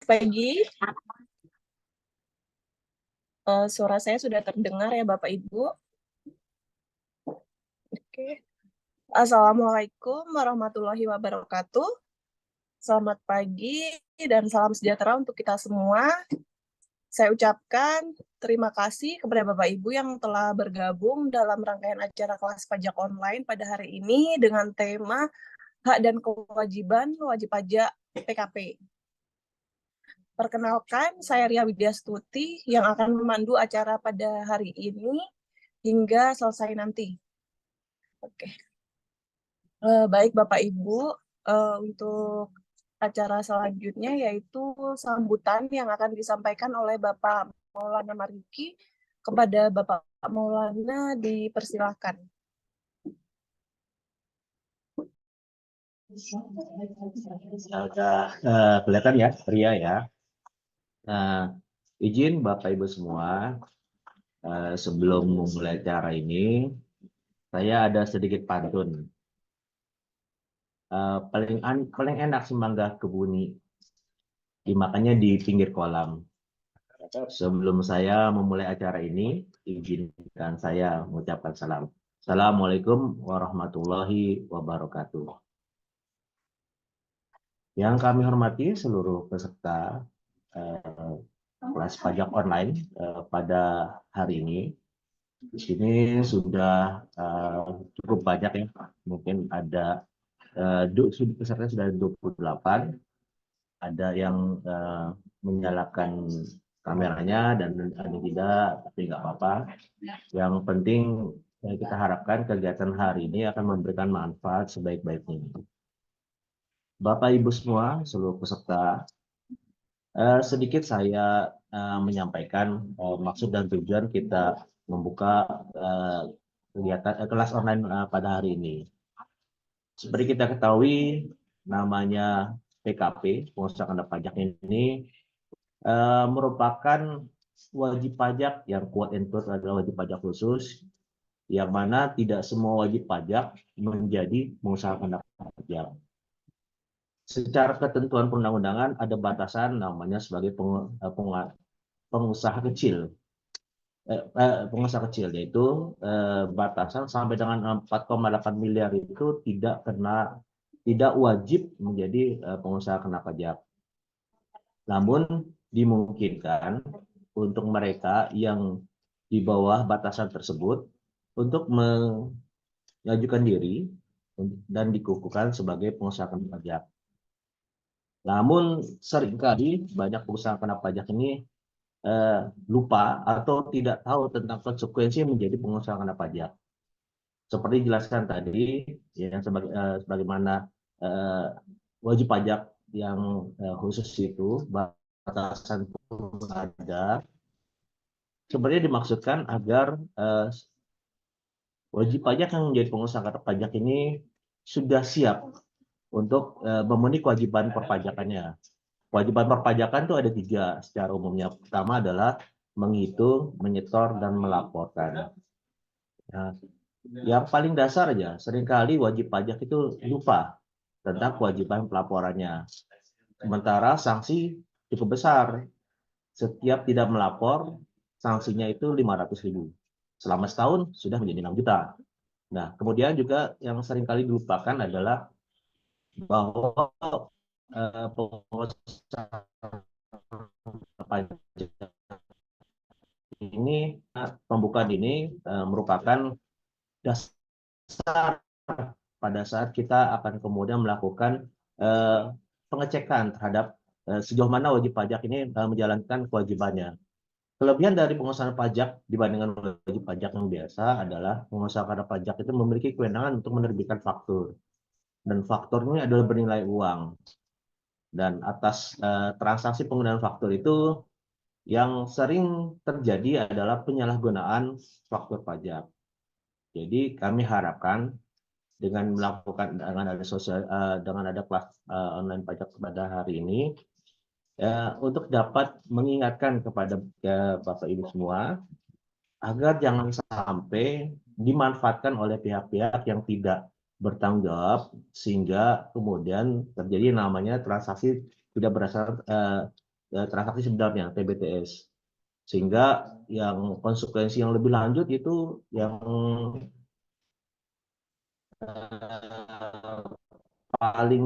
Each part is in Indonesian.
Pagi. Suara saya sudah terdengar ya Bapak Ibu? Oke. Assalamualaikum warahmatullahi wabarakatuh. Selamat pagi dan salam sejahtera untuk kita semua. Saya ucapkan terima kasih kepada Bapak Ibu yang telah bergabung dalam rangkaian acara kelas pajak online pada hari ini dengan tema Hak dan Kewajiban Wajib Pajak PKP. Perkenalkan, saya Ria Widyastuti yang akan memandu acara pada hari ini hingga selesai nanti. Oke. Baik Bapak Ibu, untuk acara selanjutnya yaitu sambutan yang akan disampaikan oleh Bapak Maulana Mariki. Kepada Bapak Maulana dipersilahkan. Sudah kelihatan ya, Ria ya. Izin Bapak Ibu semua, sebelum memulai acara ini, saya ada sedikit pantun. Paling enak semangga kebuni, dimakannya di pinggir kolam. Sebelum saya memulai acara ini, izinkan saya mengucapkan salam. Assalamualaikum warahmatullahi wabarakatuh. Yang kami hormati seluruh peserta kelas pajak online pada hari ini. Di sini sudah cukup banyak ya, mungkin ada peserta sudah 28, ada yang menyalakan kameranya dan ada tidak, tapi nggak apa-apa. Yang penting kita harapkan kegiatan hari ini akan memberikan manfaat sebaik-baiknya. Bapak Ibu semua, seluruh peserta, sedikit saya menyampaikan maksud dan tujuan kita membuka kegiatan kelas online pada hari ini. Seperti kita ketahui, namanya PKP, pengusaha kena pajak ini merupakan wajib pajak yang quote and quote adalah wajib pajak khusus, yang mana tidak semua wajib pajak menjadi pengusaha kena pajak. Secara ketentuan perundang-undangan ada batasan namanya sebagai pengusaha kecil. Pengusaha kecil yaitu batasan sampai dengan 4,8 miliar itu tidak wajib menjadi pengusaha kena pajak. Namun dimungkinkan untuk mereka yang di bawah batasan tersebut untuk mengajukan diri dan dikukuhkan sebagai pengusaha kena pajak. Namun seringkali banyak pengusaha kena pajak ini lupa atau tidak tahu tentang konsekuensi menjadi pengusaha kena pajak. Seperti dijelaskan tadi, yang sebagaimana wajib pajak yang khusus itu batasan ada. Sebenarnya dimaksudkan agar wajib pajak yang menjadi pengusaha kena pajak ini sudah siap untuk memenuhi kewajiban perpajakannya. Kewajiban perpajakan itu ada 3 secara umumnya. Pertama adalah menghitung, menyetor, dan melaporkan. Nah, yang paling dasar aja, seringkali wajib pajak itu lupa tentang kewajiban pelaporannya. Sementara sanksi cukup besar. Setiap tidak melapor, sanksinya itu 500.000. Selama setahun sudah menjadi 6 juta. Nah, kemudian juga yang seringkali dilupakan adalah bahwa pengusaha pajak ini, pembukaan ini merupakan dasar pada saat kita akan kemudian melakukan pengecekan terhadap sejauh mana wajib pajak ini menjalankan kewajibannya. Kelebihan dari pengusaha pajak dibandingkan wajib pajak yang biasa adalah pengusaha pajak itu memiliki kewenangan untuk menerbitkan faktur. Dan faktur ini adalah bernilai uang. Dan atas transaksi penggunaan faktur itu yang sering terjadi adalah penyalahgunaan faktur pajak. Jadi kami harapkan dengan ada kelas online pajak pada hari ini untuk dapat mengingatkan kepada Bapak Ibu semua agar jangan sampai dimanfaatkan oleh pihak-pihak yang tidak bertanggung jawab sehingga kemudian terjadi namanya transaksi tidak berdasarkan transaksi sebenarnya TBTS. Sehingga yang konsekuensi yang lebih lanjut itu yang eh, paling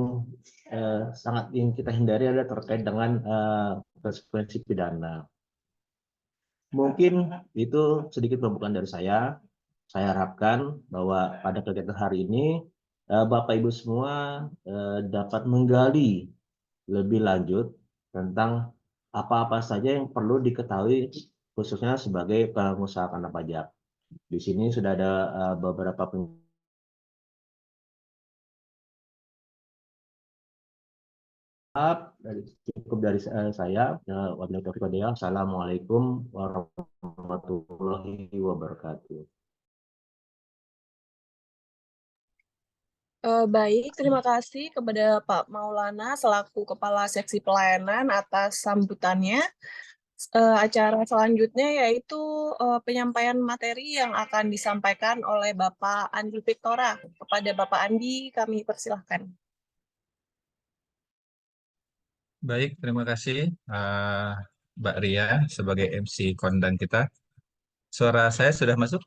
sangat ingin kita hindari adalah terkait dengan konsekuensi pidana. Mungkin itu sedikit pembukaan dari saya. Saya harapkan bahwa pada kegiatan hari ini Bapak Ibu semua dapat menggali lebih lanjut tentang apa-apa saja yang perlu diketahui khususnya sebagai pengusaha kena pajak. Di sini sudah ada beberapa cukup dari saya. Wabillahi taufiq wal hidayah. Assalamualaikum warahmatullahi wabarakatuh. Baik, terima kasih kepada Pak Maulana selaku Kepala Seksi Pelayanan atas sambutannya. Acara selanjutnya yaitu penyampaian materi yang akan disampaikan oleh Bapak Andi Victora. Kepada Bapak Andi, kami persilahkan. Baik, terima kasih Mbak Ria sebagai MC kondang kita. Suara saya sudah masuk?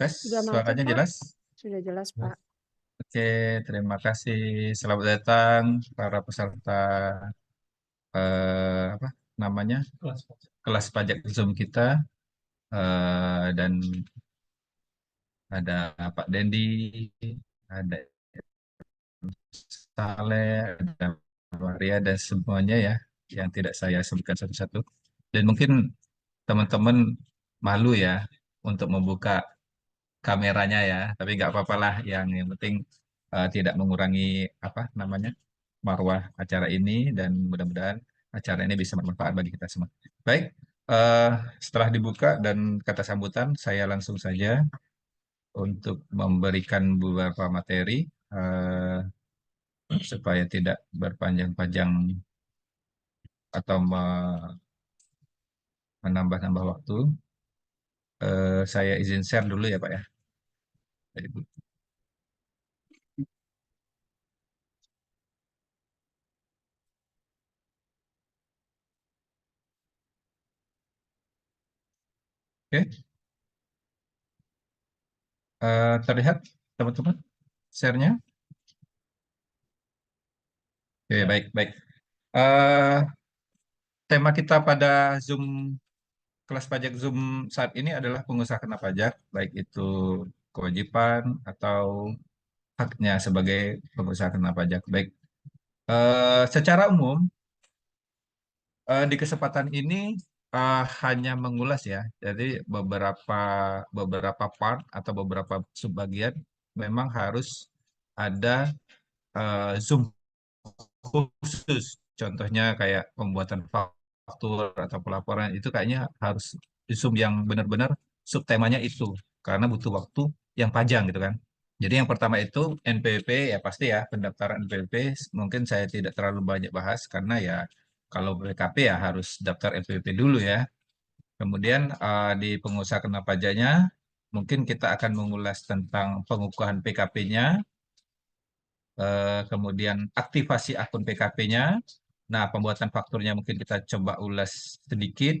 Tes, Sudah masuk, suaranya Pak. jelas? Sudah jelas, Pak. Oke, terima kasih. Selamat datang para peserta apa namanya kelas pajak Zoom kita. Dan ada Pak Dendi, ada Saleh, ada Maria dan semuanya ya yang tidak saya sebutkan satu-satu. Dan mungkin teman-teman malu ya untuk membuka kameranya ya, tapi nggak apa-apa lah. Yang penting tidak mengurangi apa namanya marwah acara ini dan mudah-mudahan acara ini bisa bermanfaat bagi kita semua. Baik, eh, setelah dibuka dan kata sambutan, saya langsung saja untuk memberikan beberapa materi eh, supaya tidak berpanjang-panjang atau menambah-nambah waktu. Saya izin share dulu ya Pak ya. Oke, terlihat teman-teman share-nya? Oke, baik, baik. Eh, tema kita pada Zoom, kelas pajak Zoom saat ini adalah pengusaha kena pajak, baik itu kewajiban atau haknya sebagai pengusaha kena pajak. Baik, secara umum di kesempatan ini hanya mengulas ya. Jadi beberapa beberapa part atau beberapa subbagian memang harus ada Zoom khusus. Contohnya kayak pembuatan faktur atau pelaporan itu kayaknya harus di Zoom yang benar-benar subtemanya itu karena butuh waktu yang panjang gitu kan. Jadi yang pertama itu NPWP ya pasti ya pendaftaran NPWP mungkin saya tidak terlalu banyak bahas karena ya kalau PKP ya harus daftar NPWP dulu ya. Kemudian di pengusaha kena pajaknya mungkin kita akan mengulas tentang pengukuhan PKP-nya, kemudian aktivasi akun PKP-nya. Nah, pembuatan fakturnya mungkin kita coba ulas sedikit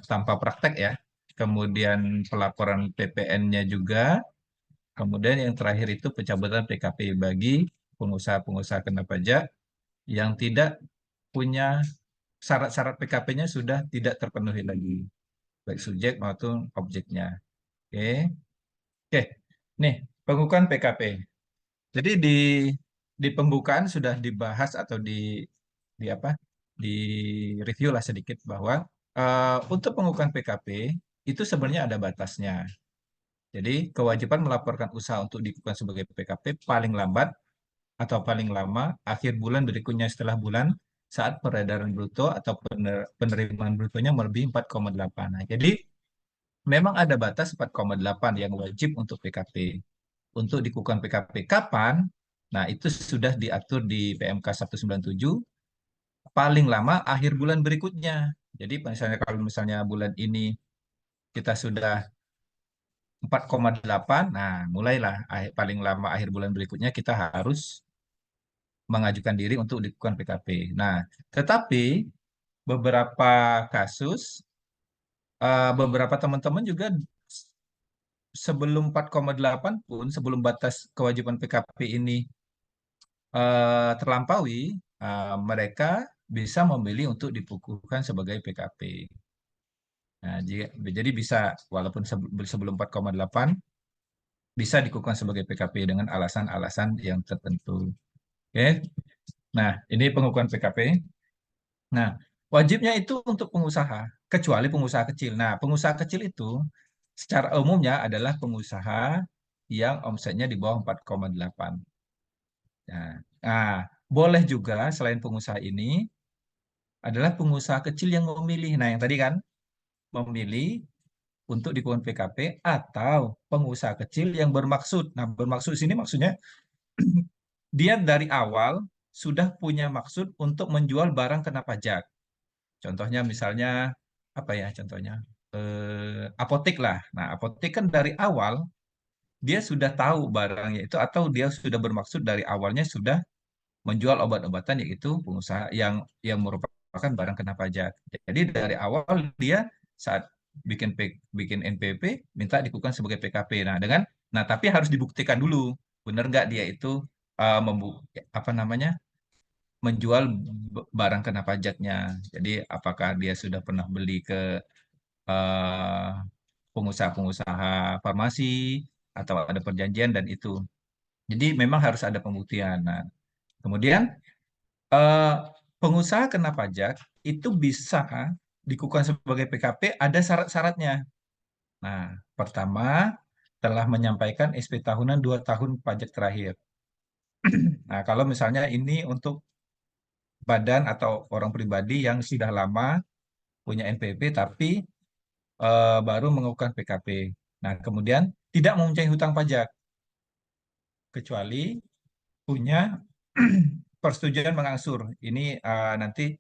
tanpa praktek ya. Kemudian pelaporan PPN-nya juga. Kemudian yang terakhir itu pencabutan PKP bagi pengusaha-pengusaha kena pajak yang tidak punya syarat-syarat PKP-nya sudah tidak terpenuhi lagi, baik subjek maupun objeknya. Oke, oke. Nih, pengukuhan PKP. Jadi di pembukaan sudah dibahas atau di apa? Di review lah sedikit bahwa untuk pengukuhan PKP itu sebenarnya ada batasnya. Jadi kewajiban melaporkan usaha untuk dikukuhkan sebagai PKP paling lambat atau paling lama akhir bulan berikutnya setelah bulan saat peredaran bruto atau penerimaan brutonya melebihi 4,8. Nah, jadi memang ada batas 4,8 yang wajib untuk PKP. Untuk dikukuhkan PKP kapan? Nah, itu sudah diatur di PMK 197 paling lama akhir bulan berikutnya. Jadi misalnya kalau misalnya bulan ini kita sudah 4,8, nah mulailah paling lama akhir bulan berikutnya kita harus mengajukan diri untuk dilakukan PKP. Nah, tetapi beberapa kasus, beberapa teman-teman juga sebelum 4,8 pun, sebelum batas kewajiban PKP ini terlampaui, mereka bisa memilih untuk dikukuhkan sebagai PKP. Nah, jadi bisa walaupun sebelum 4,8 bisa dikukuhkan sebagai PKP dengan alasan-alasan yang tertentu. Oke. Nah, ini pengukuhan PKP. Nah, wajibnya itu untuk pengusaha, kecuali pengusaha kecil. Nah, pengusaha kecil itu secara umumnya adalah pengusaha yang omsetnya di bawah 4,8. Nah, boleh juga selain pengusaha ini adalah pengusaha kecil yang memilih. Nah, yang tadi kan memilih untuk dikukuhkan PKP atau pengusaha kecil yang bermaksud. Nah, bermaksud sini maksudnya dia dari awal sudah punya maksud untuk menjual barang kena pajak. Contohnya misalnya apa ya contohnya? Apotek lah. Nah, apotek kan dari awal dia sudah tahu barangnya itu atau dia sudah bermaksud dari awalnya sudah menjual obat-obatan yaitu pengusaha yang merupakan barang kena pajak. Jadi dari awal dia saat bikin NPP minta dikukuhkan sebagai PKP. Nah tapi harus dibuktikan dulu benar nggak dia itu apa namanya menjual barang kena pajaknya. Jadi apakah dia sudah pernah beli ke eh, pengusaha-pengusaha farmasi atau ada perjanjian dan itu. Jadi memang harus ada pembuktian. Nah, kemudian eh, pengusaha kena pajak itu bisa dikukuhkan sebagai PKP ada syarat-syaratnya. Nah, pertama telah menyampaikan SP tahunan 2 tahun pajak terakhir. Nah, kalau misalnya ini untuk badan atau orang pribadi yang sudah lama punya NPP tapi baru mengukuhkan PKP. Nah, kemudian tidak mempunyai hutang pajak kecuali punya persetujuan mengangsur. Ini nanti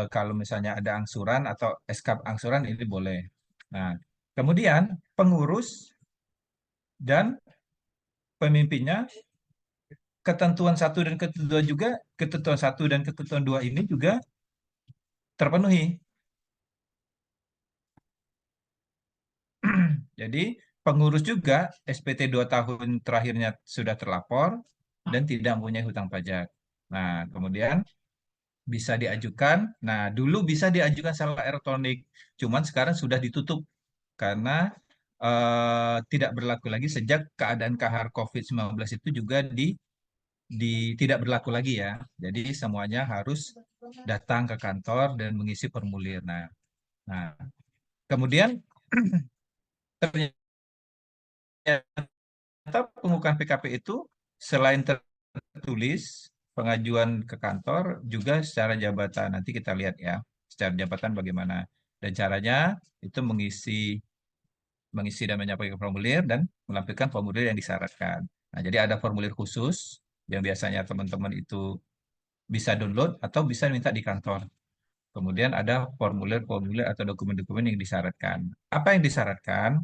kalau misalnya ada angsuran atau SK angsuran ini boleh. Nah, kemudian pengurus dan pemimpinnya ketentuan 1 dan ketentuan juga ketentuan 1 dan ketentuan 2 ini juga terpenuhi. Jadi pengurus juga SPT 2 tahun terakhirnya sudah terlapor dan tidak mempunyai hutang pajak. Nah, kemudian bisa diajukan. Nah, dulu bisa diajukan secara elektronik, cuman sekarang sudah ditutup karena tidak berlaku lagi sejak keadaan kahar COVID-19 itu juga tidak berlaku lagi ya. Jadi semuanya harus datang ke kantor dan mengisi formulir. Nah, kemudian ternyata pengukuhan PKP itu selain tertulis pengajuan ke kantor juga secara jabatan. Nanti kita lihat ya, secara jabatan bagaimana. Dan caranya itu mengisi dan menyampaikan formulir dan melampirkan formulir yang disyaratkan. Nah, jadi ada formulir khusus yang biasanya teman-teman itu bisa download atau bisa minta di kantor. Kemudian ada formulir-formulir atau dokumen-dokumen yang disyaratkan. Apa yang disyaratkan?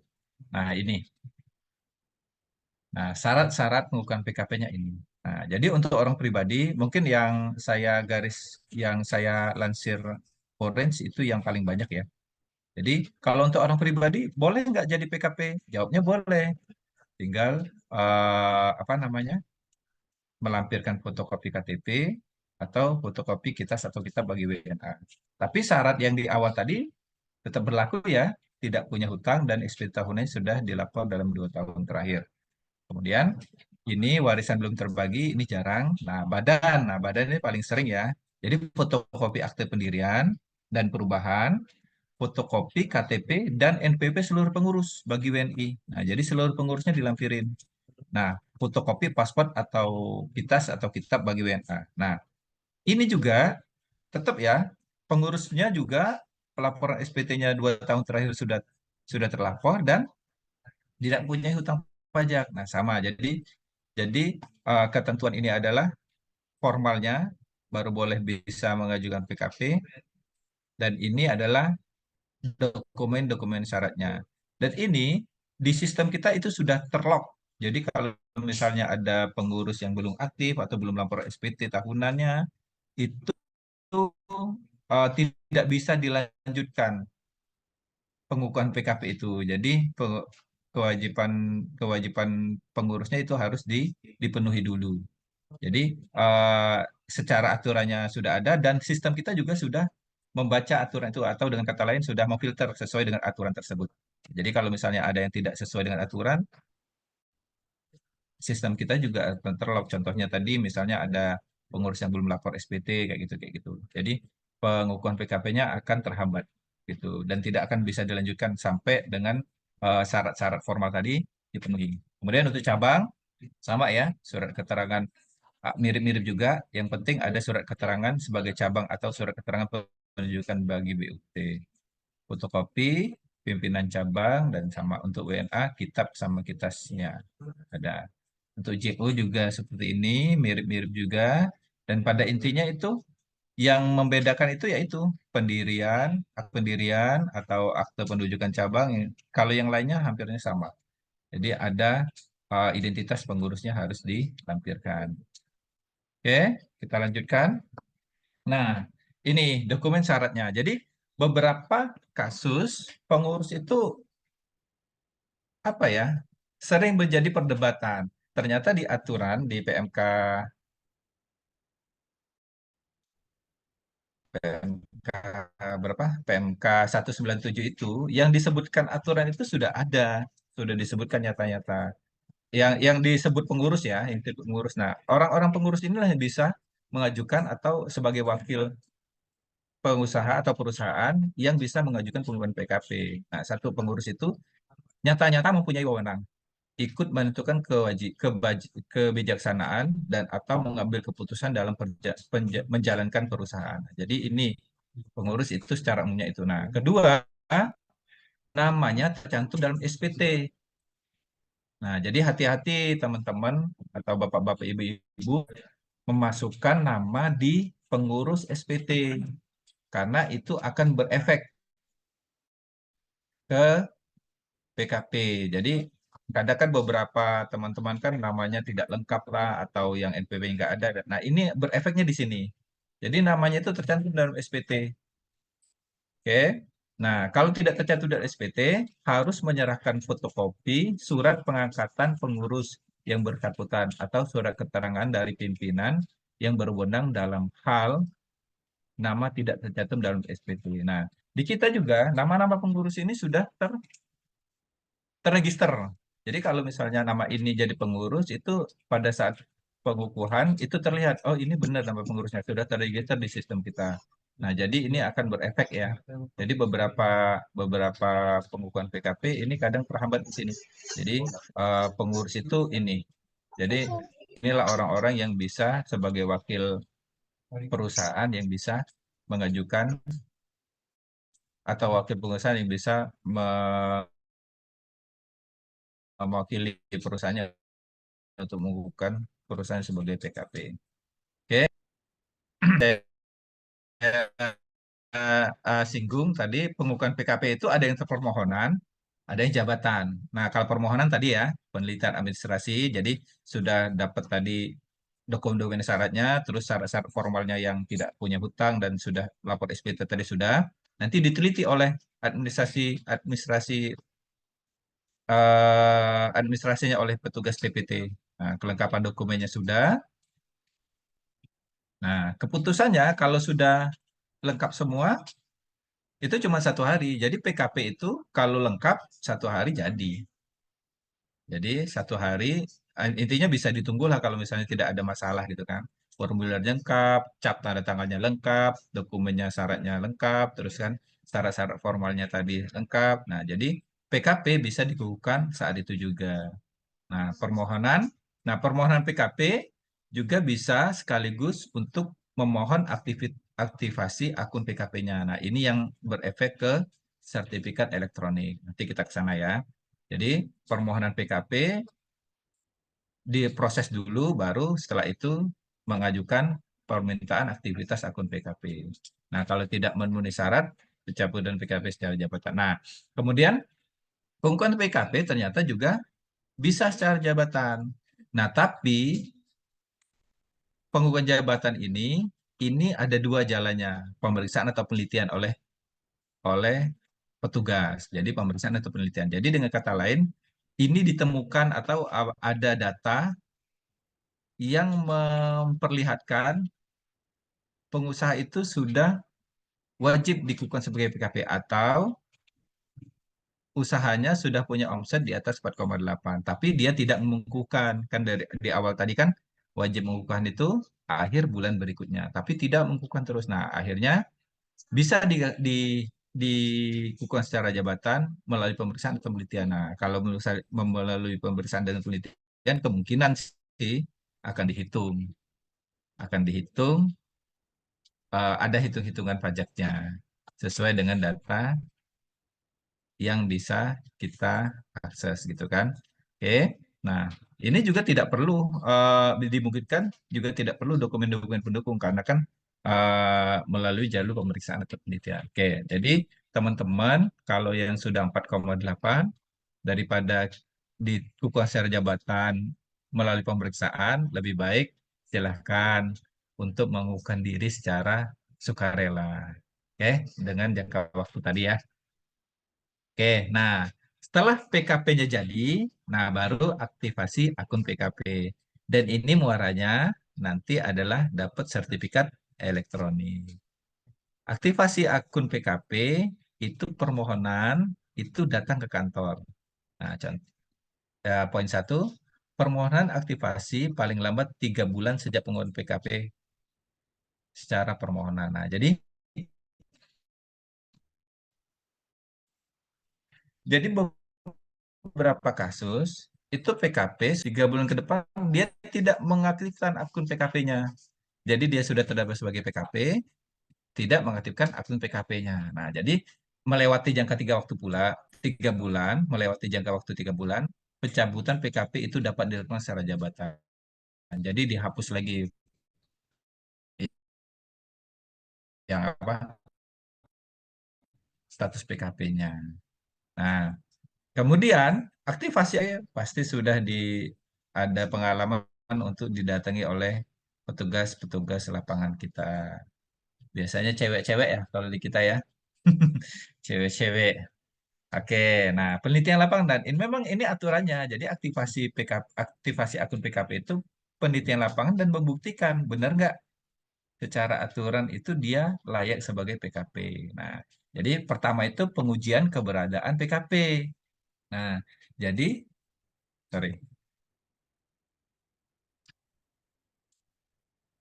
Nah, ini. Nah, syarat-syarat pengukuhan PKP-nya ini. Nah, jadi untuk orang pribadi, mungkin yang saya lansir Orange itu yang paling banyak ya. Jadi kalau untuk orang pribadi, boleh nggak jadi PKP? Jawabnya boleh. Tinggal apa namanya melampirkan fotokopi KTP atau fotokopi kitas atau kitab bagi WNA. Tapi syarat yang di awal tadi tetap berlaku ya, tidak punya hutang dan SP tahunnya sudah dilapor dalam 2 tahun terakhir. Kemudian ini warisan belum terbagi, ini jarang. Nah badan ini paling sering ya. Jadi fotokopi akte pendirian dan perubahan, fotokopi KTP dan NPP seluruh pengurus bagi WNI. Nah, jadi seluruh pengurusnya dilampirin. Nah, fotokopi paspor atau kitas atau kitab bagi WNA. Nah, ini juga tetap ya, pengurusnya juga pelaporan SPT-nya 2 tahun terakhir sudah terlapor dan tidak punya hutang pajak. Nah, sama. Jadi ketentuan ini adalah formalnya baru boleh bisa mengajukan PKP dan ini adalah dokumen-dokumen syaratnya. Dan ini di sistem kita itu sudah terlock. Jadi kalau misalnya ada pengurus yang belum aktif atau belum lapor SPT tahunannya, itu tidak bisa dilanjutkan pengukuhan PKP itu. Jadi kewajiban kewajiban pengurusnya itu harus dipenuhi dulu. Jadi secara aturannya sudah ada dan sistem kita juga sudah membaca aturan itu atau dengan kata lain sudah memfilter sesuai dengan aturan tersebut. Jadi kalau misalnya ada yang tidak sesuai dengan aturan, sistem kita juga akan terlock. Contohnya tadi misalnya ada pengurus yang belum lapor SPT kayak gitu kayak gitu. Jadi pengukuhan PKP-nya akan terhambat gitu dan tidak akan bisa dilanjutkan sampai dengan syarat-syarat formal tadi dipenuhi. Kemudian untuk cabang sama ya, surat keterangan mirip-mirip juga. Yang penting ada surat keterangan sebagai cabang atau surat keterangan penunjukan bagi BUT. Fotokopi pimpinan cabang dan sama untuk WNA kitab sama kitasnya ada. Untuk JO juga seperti ini, mirip-mirip juga. Dan pada intinya itu yang membedakan itu yaitu pendirian, akte pendirian atau akte pendudukan cabang. Kalau yang lainnya hampirnya sama. Jadi ada identitas pengurusnya harus dilampirkan. Oke, kita lanjutkan. Nah, ini dokumen syaratnya. Jadi beberapa kasus pengurus itu apa ya sering menjadi perdebatan. Ternyata di aturan di PMK berapa? PMK 197 itu yang disebutkan aturan itu sudah disebutkan nyata-nyata. Yang disebut pengurus ya, yang disebut pengurus. Nah, orang-orang pengurus inilah yang bisa mengajukan atau sebagai wakil pengusaha atau perusahaan yang bisa mengajukan pengukuhan PKP. Nah, satu pengurus itu nyata-nyata mempunyai wewenang ikut menentukan kebijaksanaan dan atau mengambil keputusan dalam menjalankan perusahaan. Jadi ini pengurus itu secara umumnya itu. Nah, kedua, namanya tercantum dalam SPT. Nah, jadi hati-hati teman-teman atau bapak-bapak, ibu-ibu memasukkan nama di pengurus SPT karena itu akan berefek ke PKP. Jadi kadang kan beberapa teman-teman kan namanya tidak lengkap lah atau yang NPW nggak ada. Nah, ini berefeknya di sini. Jadi namanya itu tercantum dalam SPT. Oke. Nah, kalau tidak tercantum dalam SPT, harus menyerahkan fotokopi surat pengangkatan pengurus yang bersangkutan atau surat keterangan dari pimpinan yang berwenang dalam hal nama tidak tercantum dalam SPT. Nah, di kita juga nama-nama pengurus ini sudah terregister. Jadi kalau misalnya nama ini jadi pengurus itu pada saat pengukuhan itu terlihat, oh ini benar nama pengurusnya sudah terregister di sistem kita. Nah, jadi ini akan berefek ya. Jadi beberapa beberapa pengukuhan PKP ini kadang terhambat di sini. Jadi pengurus itu ini. Jadi inilah orang-orang yang bisa sebagai wakil perusahaan yang bisa mengajukan atau wakil pengusaha yang bisa mewakili perusahaannya untuk mengukuhkan perusahaan sebagai PKP. Oke, singgung tadi pengukuhan PKP itu ada yang permohonan, ada yang jabatan. Nah, kalau permohonan tadi ya penelitian administrasi, jadi sudah dapat tadi dokumen-dokumen syaratnya, terus syarat-syarat formalnya yang tidak punya hutang dan sudah lapor SPT tadi sudah, nanti diteliti oleh administrasi administrasi administrasinya oleh petugas TPT. Nah, kelengkapan dokumennya sudah. Nah, keputusannya kalau sudah lengkap semua, itu cuma 1 hari. Jadi PKP itu kalau lengkap 1 hari jadi. Jadi 1 hari, intinya bisa ditunggu lah kalau misalnya tidak ada masalah gitu kan. Formulir lengkap, cap tanda tangannya lengkap, dokumennya syaratnya lengkap, terus kan syarat-syarat formalnya tadi lengkap. Nah, jadi PKP bisa dikukuhkan saat itu juga. Nah, permohonan PKP juga bisa sekaligus untuk memohon aktivasi akun PKP-nya. Nah, ini yang berefek ke sertifikat elektronik. Nanti kita ke sana ya. Jadi, permohonan PKP diproses dulu, baru setelah itu mengajukan permintaan aktivitas akun PKP. Nah, kalau tidak memenuhi syarat, pencabutan PKP secara jabatan. Nah, kemudian pengukuhan PKP ternyata juga bisa secara jabatan. Nah, tapi pengukuhan jabatan ini ada dua jalannya, pemeriksaan atau penelitian oleh oleh petugas. Jadi pemeriksaan atau penelitian. Jadi dengan kata lain, ini ditemukan atau ada data yang memperlihatkan pengusaha itu sudah wajib dikukuhkan sebagai PKP atau usahanya sudah punya omset di atas 4,8, tapi dia tidak mengukuhkan. Kan dari di awal tadi kan wajib mengukuhkan itu akhir bulan berikutnya, tapi tidak mengukuhkan terus. Nah, akhirnya bisa dikukuhkan secara jabatan melalui pemeriksaan atau penelitian. Nah, kalau melalui pemeriksaan dan penelitian kemungkinan sih akan dihitung, akan dihitung ada hitung-hitungan pajaknya sesuai dengan data yang bisa kita akses gitu kan. Oke. Nah, ini juga tidak perlu dimungkinkan juga tidak perlu dokumen-dokumen pendukung karena kan melalui jalur pemeriksaan atau penelitian. Oke, jadi teman-teman kalau yang sudah 4,8 daripada dikukuhkan secara jabatan melalui pemeriksaan lebih baik silahkan untuk mengukuhkan diri secara sukarela. Oke, dengan jangka waktu tadi ya. Oke, nah setelah PKP-nya jadi, nah baru aktivasi akun PKP. Dan ini muaranya nanti adalah dapat sertifikat elektronik. Aktivasi akun PKP itu permohonan itu datang ke kantor. Nah, poin satu, permohonan aktivasi paling lambat 3 bulan sejak pengumuman PKP secara permohonan. Nah, jadi beberapa kasus itu PKP 3 bulan ke depan dia tidak mengaktifkan akun PKP-nya. Jadi dia sudah terdaftar sebagai PKP, tidak mengaktifkan akun PKP-nya. Nah, jadi melewati jangka 3 bulan, melewati jangka waktu 3 bulan, pencabutan PKP itu dapat dilakukan secara jabatan. Jadi dihapus lagi yang apa status PKP-nya. Nah, kemudian aktivasi pasti sudah ada pengalaman untuk didatangi oleh petugas-petugas lapangan kita. Biasanya cewek-cewek ya kalau di kita ya. Cewek-cewek. Oke, nah penelitian lapangan dan ini memang ini aturannya. Jadi aktivasi akun PKP itu penelitian lapangan dan membuktikan benar nggak secara aturan itu dia layak sebagai PKP. Nah, jadi pertama itu pengujian keberadaan PKP. Nah, jadi sorry,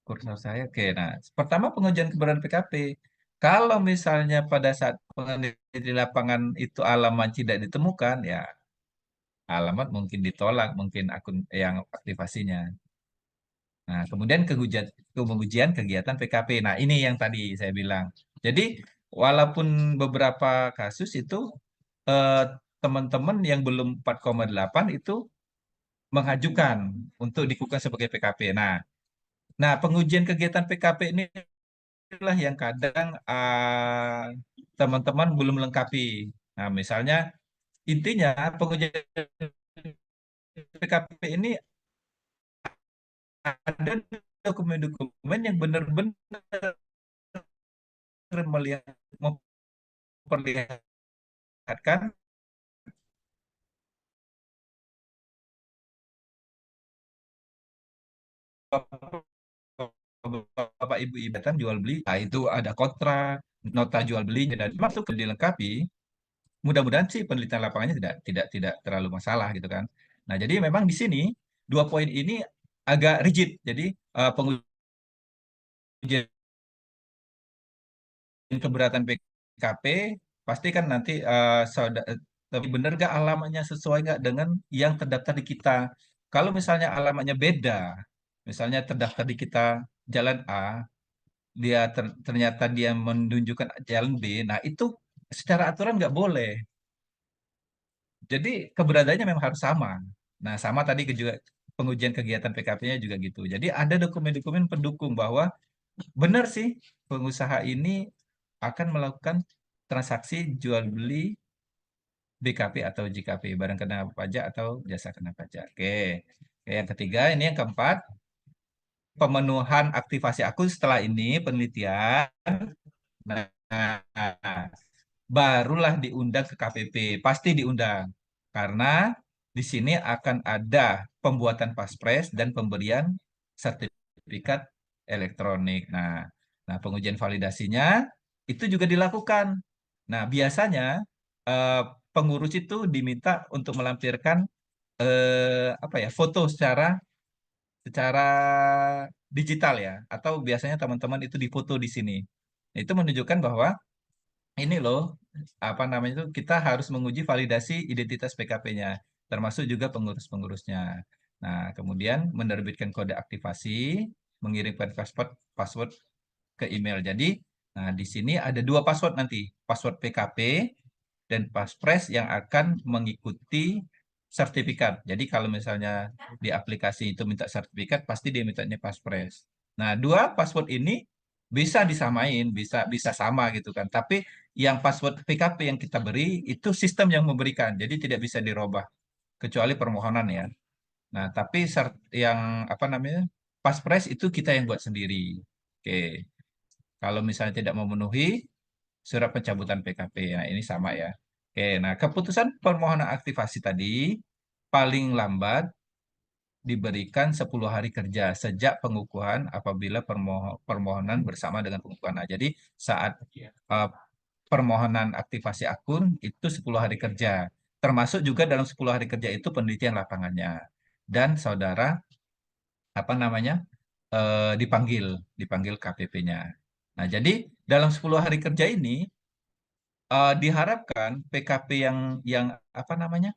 kursor saya. Oke, nah pertama pengujian keberadaan PKP. Kalau misalnya pada saat penelitian di lapangan itu alamat tidak ditemukan, ya alamat mungkin ditolak, mungkin akun yang aktivasinya. Nah, kemudian pengujian kegiatan PKP. Nah, ini yang tadi saya bilang. Jadi, walaupun beberapa kasus itu eh, teman-teman yang belum 4,8 itu mengajukan untuk dikukuhkan sebagai PKP. Nah, pengujian kegiatan PKP inilah yang kadang teman-teman belum lengkapi. Nah, misalnya intinya pengujian PKP ini ada dokumen-dokumen yang benar-benar memperlihatkan bapak ibu ibu jual beli, nah itu ada kontrak, nota jual belinya dan masuk ke dilengkapi. Mudah-mudahan sih penelitian lapangannya tidak terlalu masalah gitu kan. Nah, jadi memang di sini 2 poin ini agak rigid. Jadi pengujian keberatan PKP pasti kan nanti tapi benar gak alamatnya sesuai nggak dengan yang terdaftar di kita. Kalau misalnya alamatnya beda, misalnya terdaftar di kita Jalan A, ternyata dia menunjukkan Jalan B, nah itu secara aturan nggak boleh. Jadi keberadaannya memang harus sama. Nah, sama tadi juga pengujian kegiatan PKP-nya juga gitu. Jadi ada dokumen-dokumen pendukung bahwa benar sih pengusaha ini akan melakukan transaksi jual beli BKP atau JKP, barang kena pajak atau jasa kena pajak. Oke. Oke, yang ketiga, ini yang keempat, pemenuhan aktivasi akun setelah ini penelitian. Nah, barulah diundang ke KPP, pasti diundang. Karena di sini akan ada pembuatan paspres dan pemberian sertifikat elektronik. Nah, pengujian validasinya itu juga dilakukan. Nah, biasanya eh, pengurus itu diminta untuk melampirkan apa ya, foto secara digital ya, atau biasanya teman-teman itu difoto di sini. Itu menunjukkan bahwa ini loh, apa namanya itu, kita harus menguji validasi identitas PKP-nya, termasuk juga pengurus-pengurusnya. Nah, kemudian menerbitkan kode aktivasi, mengirimkan password ke email. Jadi, nah di sini ada dua password nanti, password PKP dan Paspres yang akan mengikuti sertifikat. Jadi kalau misalnya di aplikasi itu minta sertifikat, pasti dia mintanya Paspres. Nah, dua password ini bisa disamain, bisa bisa sama gitu kan. Tapi yang password PKP yang kita beri itu sistem yang memberikan, jadi tidak bisa dirubah kecuali permohonan ya. Nah, tapi yang apa namanya Paspres itu kita yang buat sendiri. Oke, kalau misalnya tidak memenuhi surat pencabutan PKP. Nah, ini sama ya. Oke, nah keputusan permohonan aktivasi tadi paling lambat diberikan 10 hari kerja sejak pengukuhan apabila permohonan bersama dengan pengukuhan. Nah, jadi saat permohonan aktivasi akun itu 10 hari kerja. Termasuk juga dalam 10 hari kerja itu penelitian lapangannya. Dan saudara apa namanya dipanggil KPP-nya. Nah, jadi dalam 10 hari kerja ini diharapkan PKP yang apa namanya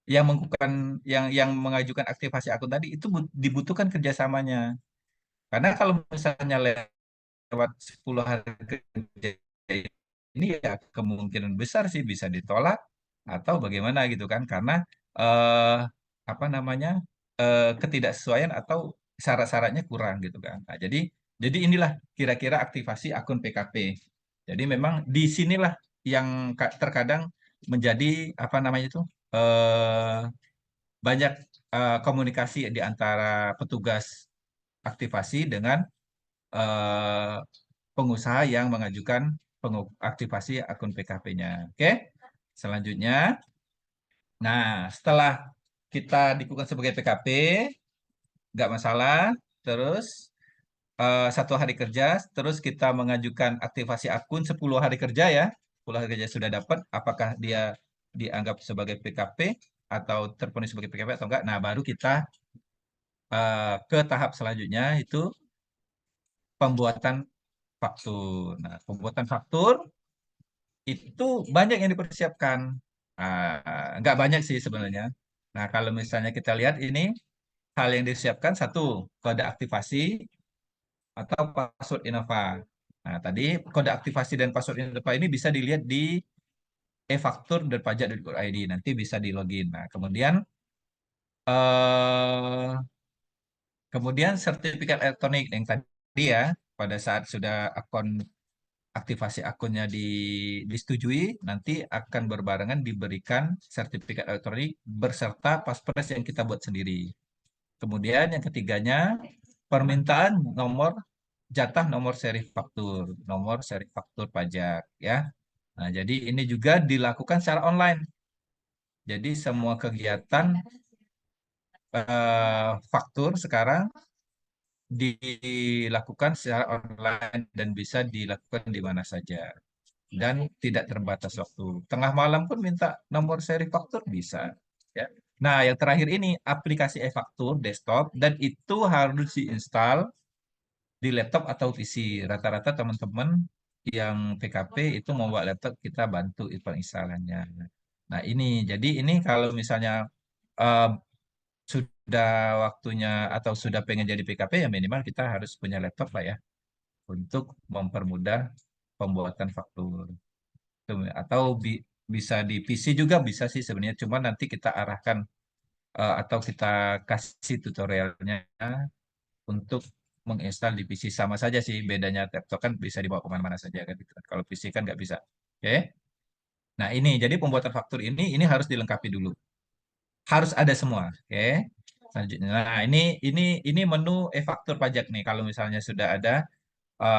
yang melakukan yang mengajukan aktivasi akun tadi itu dibutuhkan kerjasamanya. Karena kalau misalnya lewat 10 hari kerja ini ya kemungkinan besar sih bisa ditolak atau bagaimana gitu kan karena eh, apa namanya ketidaksesuaian atau syarat-syaratnya kurang gitu kan. Nah, jadi inilah kira-kira aktivasi akun PKP. Jadi memang di sinilah yang terkadang menjadi apa namanya itu eh, banyak komunikasi di antara petugas aktivasi dengan eh, pengusaha yang mengajukan aktivasi akun PKP-nya. Oke, selanjutnya, nah setelah kita dikukuhkan sebagai PKP, nggak masalah. Terus 1 hari kerja, terus kita mengajukan aktivasi akun 10 hari kerja ya. 10 hari kerja sudah dapat, apakah dia dianggap sebagai PKP atau terpenuhi sebagai PKP atau enggak. Nah, baru kita ke tahap selanjutnya itu pembuatan faktur. Nah, pembuatan faktur itu banyak yang dipersiapkan. Nggak banyak sih sebenarnya. Nah, kalau misalnya kita lihat ini, hal yang disiapkan satu, kode aktivasi atau password Innova. Nah, tadi kode aktivasi dan password Innova ini bisa dilihat di e-faktur.pajak.go.id. Nanti bisa di login. Nah, eh, kemudian sertifikat elektronik yang tadi ya, pada saat sudah aktivasi akunnya disetujui, nanti akan berbarengan diberikan sertifikat elektronik beserta paspres yang kita buat sendiri. Kemudian yang ketiganya, permintaan nomor seri faktur pajak ya. Nah, jadi ini juga dilakukan secara online. Jadi semua kegiatan faktur sekarang dilakukan secara online dan bisa dilakukan di mana saja dan tidak terbatas waktu. Tengah malam pun minta nomor seri faktur bisa. Ya. Nah, yang terakhir ini aplikasi e-faktur desktop dan itu harus diinstal di laptop atau PC. Rata-rata teman-teman yang PKP itu membawa laptop, kita bantu penginstalannya. Nah, jadi ini kalau misalnya eh, sudah waktunya atau sudah pengen jadi PKP ya minimal kita harus punya laptop lah ya untuk mempermudah pembuatan faktur. Atau bisa di PC juga bisa sih sebenarnya, cuma nanti kita arahkan atau kita kasih tutorialnya untuk menginstal di PC. Sama saja sih, bedanya laptop kan bisa dibawa kemana-mana saja kan gitu. Kalau PC kan nggak bisa. Oke. Nah, ini jadi pembuatan faktur ini harus dilengkapi dulu. Harus ada semua, oke. Selanjutnya, nah ini menu e-faktur pajak nih. Kalau misalnya sudah ada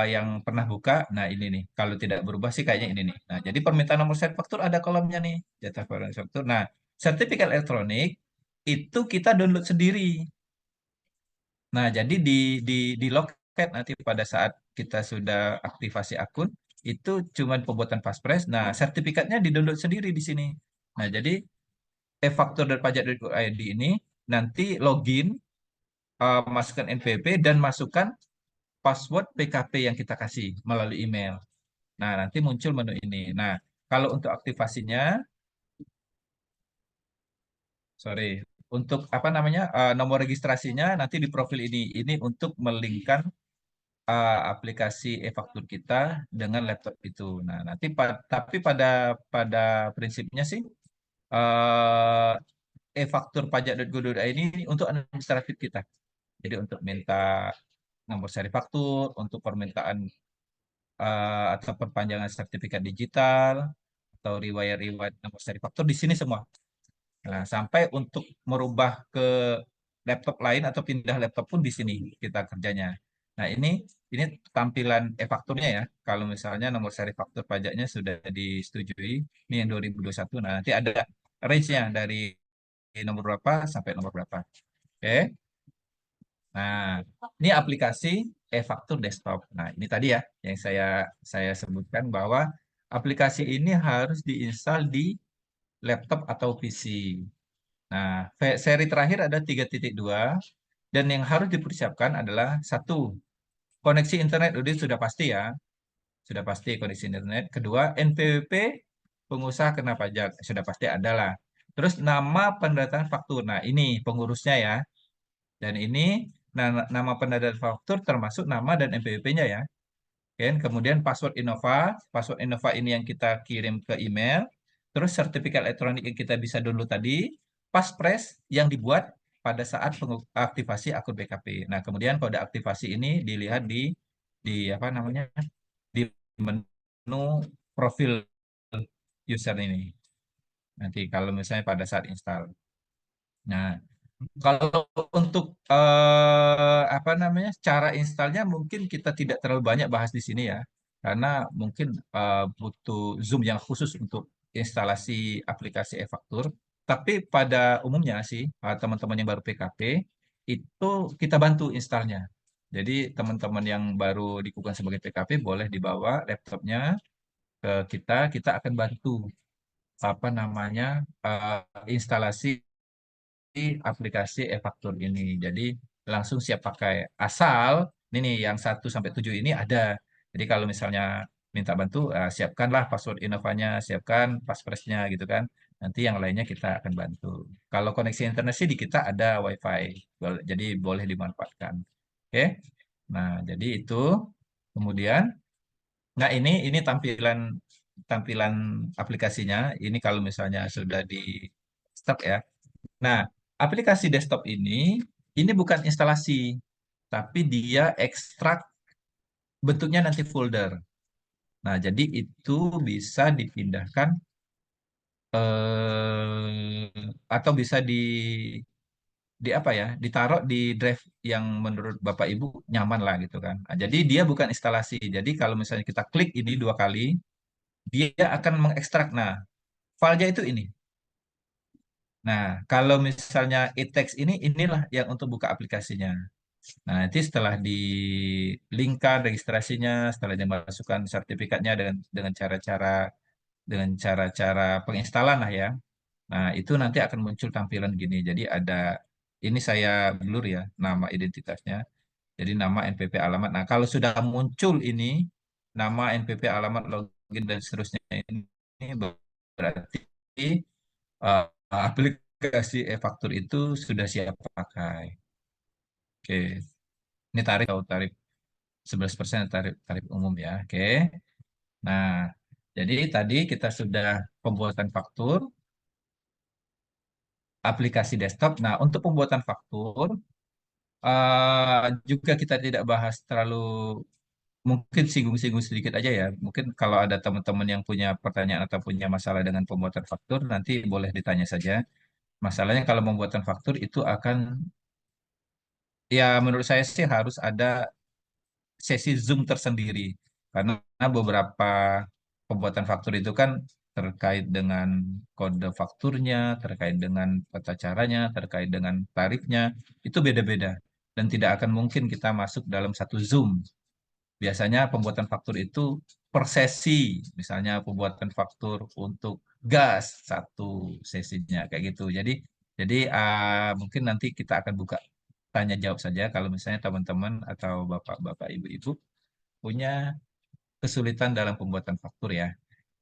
yang pernah buka, nah ini nih. Kalau tidak berubah sih kayaknya ini nih. Nah, jadi permintaan nomor seri faktur ada kolomnya nih, jatah permintaan faktur. Nah, sertifikat elektronik itu kita download sendiri. Nah, jadi di loket nanti pada saat kita sudah aktivasi akun itu cuma pembuatan Fastpress. Nah, sertifikatnya di-download sendiri di sini. Nah, jadi e-faktur dan pajak.id ini nanti login, masukkan NPWP dan masukkan password PKP yang kita kasih melalui email. Nah, nanti muncul menu ini. Nah, kalau untuk aktivasinya, sorry, untuk apa namanya, nomor registrasinya nanti di profil ini. Ini untuk melinkkan aplikasi e-faktur kita dengan laptop itu. Nah, nanti tapi pada prinsipnya sih eh, e-faktur pajak.go.id ini untuk administratif kita. Jadi untuk minta nomor seri faktur, untuk permintaan atau perpanjangan sertifikat digital atau riwayat-riwayat nomor seri faktur di sini semua. Nah, sampai untuk merubah ke laptop lain atau pindah laptop pun di sini kita kerjanya. Nah, ini tampilan e-fakturnya ya. Kalau misalnya nomor seri faktur pajaknya sudah disetujui, ini yang 2021. Nah, nanti ada range-nya dari nomor berapa sampai nomor berapa. Oke. Nah, ini aplikasi e-faktur desktop. Nah, ini tadi ya yang saya sebutkan bahwa aplikasi ini harus diinstal di laptop atau PC. Nah, seri terakhir ada 3.2 dan yang harus dipersiapkan adalah satu, koneksi internet udah sudah pasti ya, sudah pasti koneksi internet. Kedua, NPWP pengusaha kena pajak sudah pasti ada lah. Terus nama pendataan faktur. Nah, ini pengurusnya ya. Dan ini nama pendataan faktur termasuk nama dan NPWP-nya ya. Kan? Kemudian password Innova ini yang kita kirim ke email, terus sertifikat elektronik yang kita bisa download tadi, Passphrase yang dibuat pada saat aktivasi akun BKP. Nah, kemudian kode aktivasi ini dilihat di apa namanya? Di menu profil user ini. Nanti kalau misalnya pada saat install. Nah, kalau untuk apa namanya cara installnya mungkin kita tidak terlalu banyak bahas di sini ya, karena mungkin butuh Zoom yang khusus untuk instalasi aplikasi e-faktur. Tapi pada umumnya sih teman-teman yang baru PKP itu kita bantu installnya. Jadi teman-teman yang baru dikukuhkan sebagai PKP boleh dibawa laptopnya ke kita akan bantu apa namanya instalasi aplikasi e-faktur ini. Jadi langsung siap pakai. Asal ini nih yang 1 sampai 7 ini ada. Jadi kalau misalnya minta bantu, siapkanlah password Innovanya, siapkan passwordnya gitu kan. Nanti yang lainnya kita akan bantu. Kalau koneksi internet sih di kita ada WiFi, jadi boleh dimanfaatkan. Oke. Nah, jadi itu. Kemudian, nah ini tampilan tampilan aplikasinya. Ini kalau misalnya sudah di start ya. Nah, aplikasi desktop ini bukan instalasi, tapi dia ekstrak bentuknya nanti folder. Nah, jadi itu bisa dipindahkan atau bisa di apa ya, ditaruh di drive yang menurut Bapak Ibu nyaman lah gitu kan. Nah, jadi dia bukan instalasi. Jadi kalau misalnya kita klik ini 2 kali, dia akan mengekstrak. Nah, filenya itu ini. Nah, kalau misalnya e-text inilah yang untuk buka aplikasinya. Nah, nanti setelah di-linkkan registrasinya, setelah dimasukkan sertifikatnya dengan cara-cara penginstalan lah ya. Nah, itu nanti akan muncul tampilan gini. Jadi ini saya blur ya, nama identitasnya. Jadi nama NPP alamat. Nah, kalau sudah muncul ini, nama NPP alamat login dan seterusnya ini berarti eh, aplikasi e-faktur itu sudah siap pakai. Oke, ini tarif 11% tarif tarif umum ya. Oke. Nah, jadi tadi kita sudah pembuatan faktur, aplikasi desktop. Nah, untuk pembuatan faktur juga kita tidak bahas terlalu mungkin singgung-singgung sedikit aja ya. Mungkin kalau ada teman-teman yang punya pertanyaan atau punya masalah dengan pembuatan faktur, nanti boleh ditanya saja. Masalahnya kalau pembuatan faktur itu akan, ya menurut saya sih harus ada sesi Zoom tersendiri. Karena beberapa pembuatan faktur itu kan terkait dengan kode fakturnya, terkait dengan tata caranya, terkait dengan tarifnya, itu beda-beda. Dan tidak akan mungkin kita masuk dalam satu Zoom. Biasanya pembuatan faktur itu per sesi, misalnya pembuatan faktur untuk gas satu sesinya kayak gitu. Jadi mungkin nanti kita akan buka tanya jawab saja kalau misalnya teman-teman atau bapak-bapak, ibu-ibu punya kesulitan dalam pembuatan faktur ya.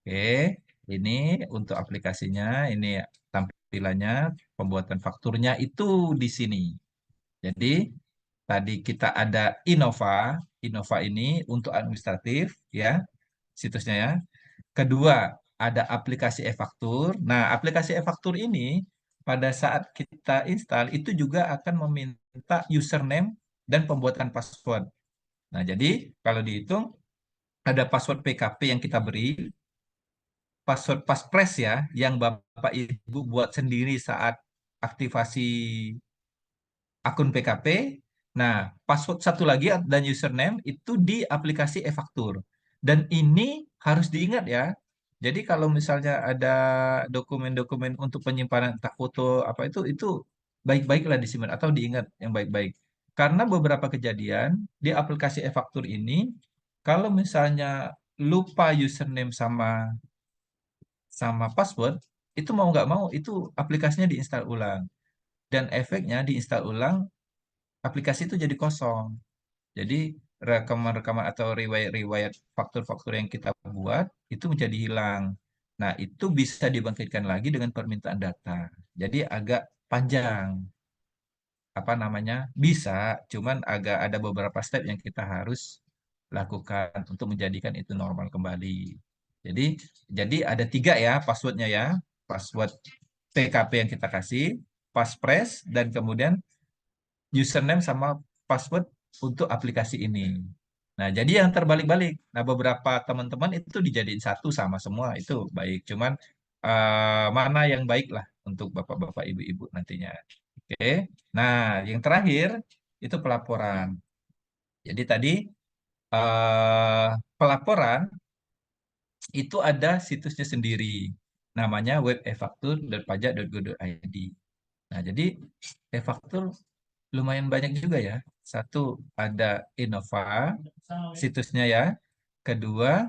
Oke, ini untuk aplikasinya, ini tampilannya, pembuatan fakturnya itu di sini. Jadi tadi kita ada Innova, Innova ini untuk administratif ya, situsnya ya. Kedua, ada aplikasi e-faktur. Nah, aplikasi e-faktur ini pada saat kita install itu juga akan meminta username dan pembuatan password. Nah, jadi kalau dihitung ada password PKP yang kita beri, password Passphrase ya, yang Bapak Ibu buat sendiri saat aktivasi akun PKP. Nah, password satu lagi dan username itu di aplikasi e-faktur. Dan ini harus diingat ya. Jadi kalau misalnya ada dokumen-dokumen untuk penyimpanan entah foto apa itu baik-baiklah disimpan atau diingat yang baik-baik. Karena beberapa kejadian di aplikasi e-faktur ini, kalau misalnya lupa username sama sama password, itu mau nggak mau itu aplikasinya diinstal ulang. Dan efeknya diinstal ulang aplikasi itu jadi kosong. Jadi rekaman-rekaman atau riwayat-riwayat faktur-faktur yang kita buat itu menjadi hilang. Nah, itu bisa dibangkitkan lagi dengan permintaan data. Jadi agak panjang, apa namanya? Bisa, cuman agak ada beberapa step yang kita harus lakukan untuk menjadikan itu normal kembali. Jadi, jadi ada 3 ya passwordnya ya. Password TKP yang kita kasih, passphrase, dan kemudian username sama password untuk aplikasi ini. Nah, jadi yang terbalik-balik. Nah, beberapa teman-teman itu dijadiin satu sama semua, itu baik. Cuman mana yang baik lah untuk bapak-bapak, ibu-ibu nantinya. Oke. Nah, yang terakhir itu pelaporan. Jadi tadi pelaporan itu ada situsnya sendiri. Namanya web e-faktur.pajak.go.id. Nah, jadi e-faktur lumayan banyak juga ya. Satu, ada Innova, situsnya ya. Kedua,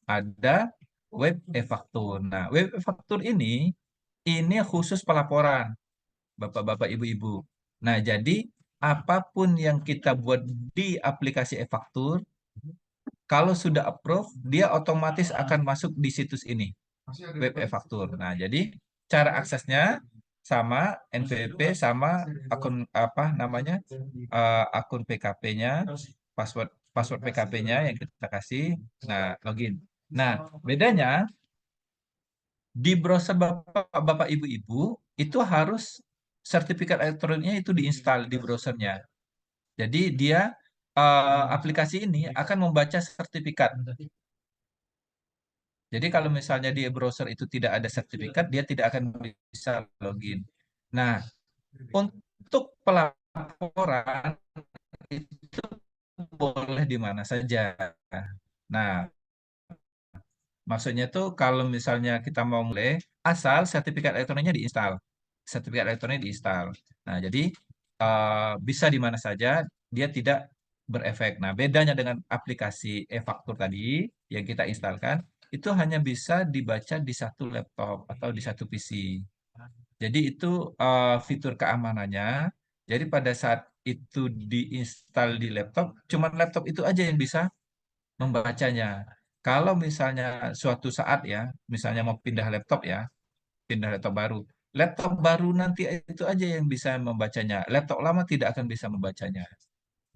ada web e-faktur. Nah, web e-faktur ini khusus pelaporan, Bapak-bapak, Ibu-ibu. Nah, jadi apapun yang kita buat di aplikasi e-faktur, kalau sudah approve, dia otomatis akan masuk di situs ini, web e-faktur. Nah, jadi cara aksesnya sama NPWP sama akun apa namanya akun PKP-nya, password password PKP-nya yang kita kasih. Nah, login. Nah, bedanya di browser Bapak Ibu-ibu itu harus sertifikat elektroniknya itu diinstal di browsernya. Jadi dia aplikasi ini akan membaca sertifikat. Jadi kalau misalnya di browser itu tidak ada sertifikat, dia tidak akan bisa login. Nah, untuk pelaporan itu boleh di mana saja. Nah, maksudnya tuh kalau misalnya kita mau mulai, asal sertifikat elektroniknya diinstal. Sertifikat elektronik diinstal. Nah, jadi bisa di mana saja, dia tidak berefek. Nah, bedanya dengan aplikasi e-faktur tadi yang kita instalkan, itu hanya bisa dibaca di satu laptop atau di satu PC. Jadi itu fitur keamanannya. Jadi pada saat itu diinstal di laptop, cuma laptop itu aja yang bisa membacanya. Kalau misalnya suatu saat ya, misalnya mau pindah laptop ya, pindah laptop baru nanti itu aja yang bisa membacanya. Laptop lama tidak akan bisa membacanya.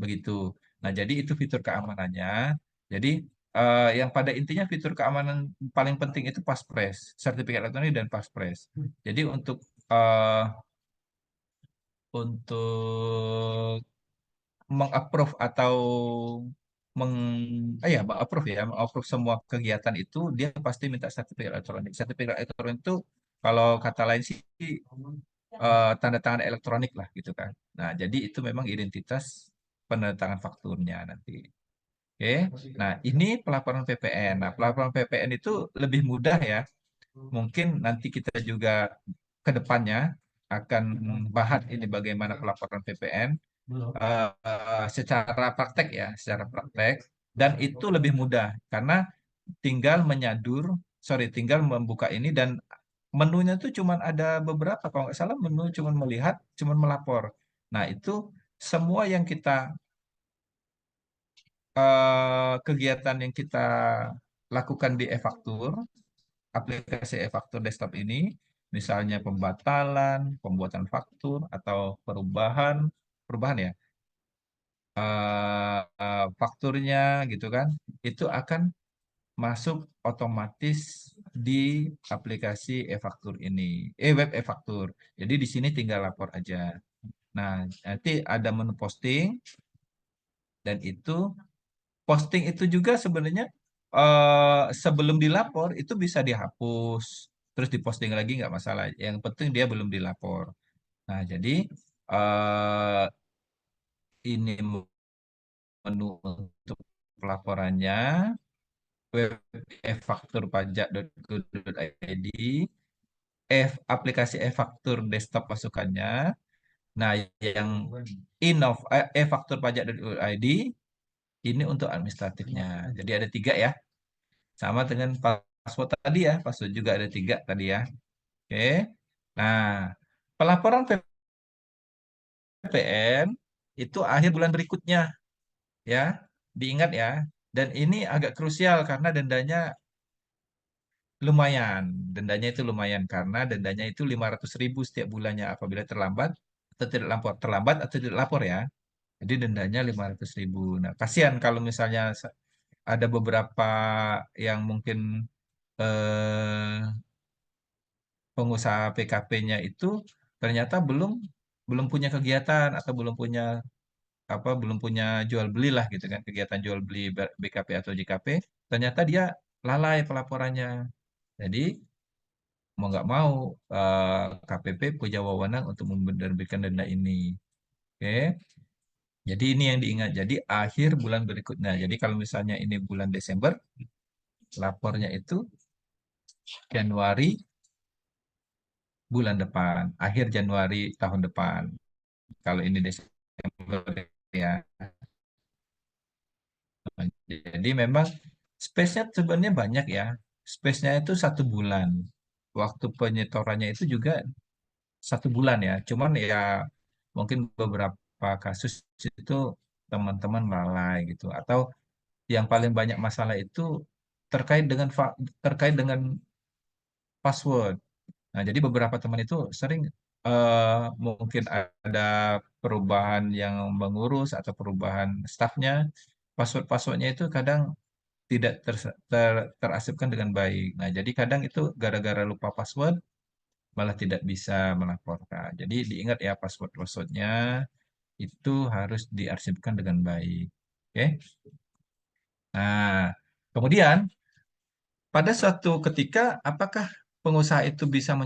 Begitu. Nah, jadi itu fitur keamanannya. Jadi yang pada intinya fitur keamanan paling penting itu passphrase, sertifikat elektronik dan passphrase. Jadi untuk mengapprove atau approve ya, approve semua kegiatan itu, dia pasti minta sertifikat elektronik. Sertifikat elektronik itu kalau kata lain sih tanda tangan elektronik lah gitu kan. Nah, jadi itu memang identitas penandatangan fakturnya nanti. Oke. Nah, ini pelaporan PPN. Nah, pelaporan PPN itu lebih mudah ya. Mungkin nanti kita juga ke depannya akan bahas ini bagaimana pelaporan PPN secara praktek ya, secara praktek, dan itu lebih mudah karena tinggal tinggal membuka ini dan menunya tuh cuman ada beberapa, kalau nggak salah menu cuman melihat, cuman melapor. Nah, itu semua yang kita kegiatan yang kita lakukan di e-faktur, aplikasi e-faktur desktop ini, misalnya pembatalan, pembuatan faktur atau perubahan, perubahan ya, fakturnya gitu kan, itu akan masuk otomatis di aplikasi e-faktur ini, web e-faktur. Jadi di sini tinggal lapor aja. Nah, nanti ada menu posting dan itu posting itu juga sebenarnya sebelum dilapor itu bisa dihapus, terus diposting lagi nggak masalah. Yang penting dia belum dilapor. Nah, jadi eh, ini menu untuk pelaporannya, web e-fakturpajak.go.id, aplikasi e-faktur desktop masukannya. Nah, yang e-fakturpajak.go.id ini untuk administratifnya. Jadi ada 3 ya. Sama dengan password tadi ya, password juga ada 3 tadi ya. Oke. Nah, pelaporan PPN itu akhir bulan berikutnya ya, diingat ya. Dan ini agak krusial karena lumayan. Dendanya itu lumayan karena dendanya itu 500.000 setiap bulannya apabila terlambat atau tidak lapor, terlambat atau tidak lapor ya. Jadi dendanya 500.000. Nah, kasihan kalau misalnya ada beberapa yang mungkin eh, pengusaha PKP-nya itu ternyata belum belum punya kegiatan atau belum punya jual beli lah gitu kan, kegiatan jual beli BKP atau JKP, ternyata dia lalai pelaporannya. Jadi mau nggak mau KPP punya wewenang untuk menerbitkan denda ini. Oke. Jadi ini yang diingat. Jadi akhir bulan berikutnya. Jadi kalau misalnya ini bulan Desember, lapornya itu Januari bulan depan, akhir Januari tahun depan. Kalau ini Desember ya. Jadi memang space-nya sebenarnya banyak ya. Space-nya itu 1 bulan. Waktu penyetorannya itu juga 1 bulan ya. Cuman ya mungkin beberapa kasus itu teman-teman lalai gitu. Atau yang paling banyak masalah itu terkait dengan terkait dengan password. Nah, jadi beberapa teman itu sering mungkin ada perubahan yang mengurus atau perubahan stafnya, password-passwordnya itu kadang tidak terasipkan dengan baik. Nah, jadi kadang itu gara-gara lupa password malah tidak bisa melaporkan. Jadi diingat ya password-passwordnya itu harus diarsipkan dengan baik. Oke. Nah, kemudian pada suatu ketika, apakah pengusaha itu bisa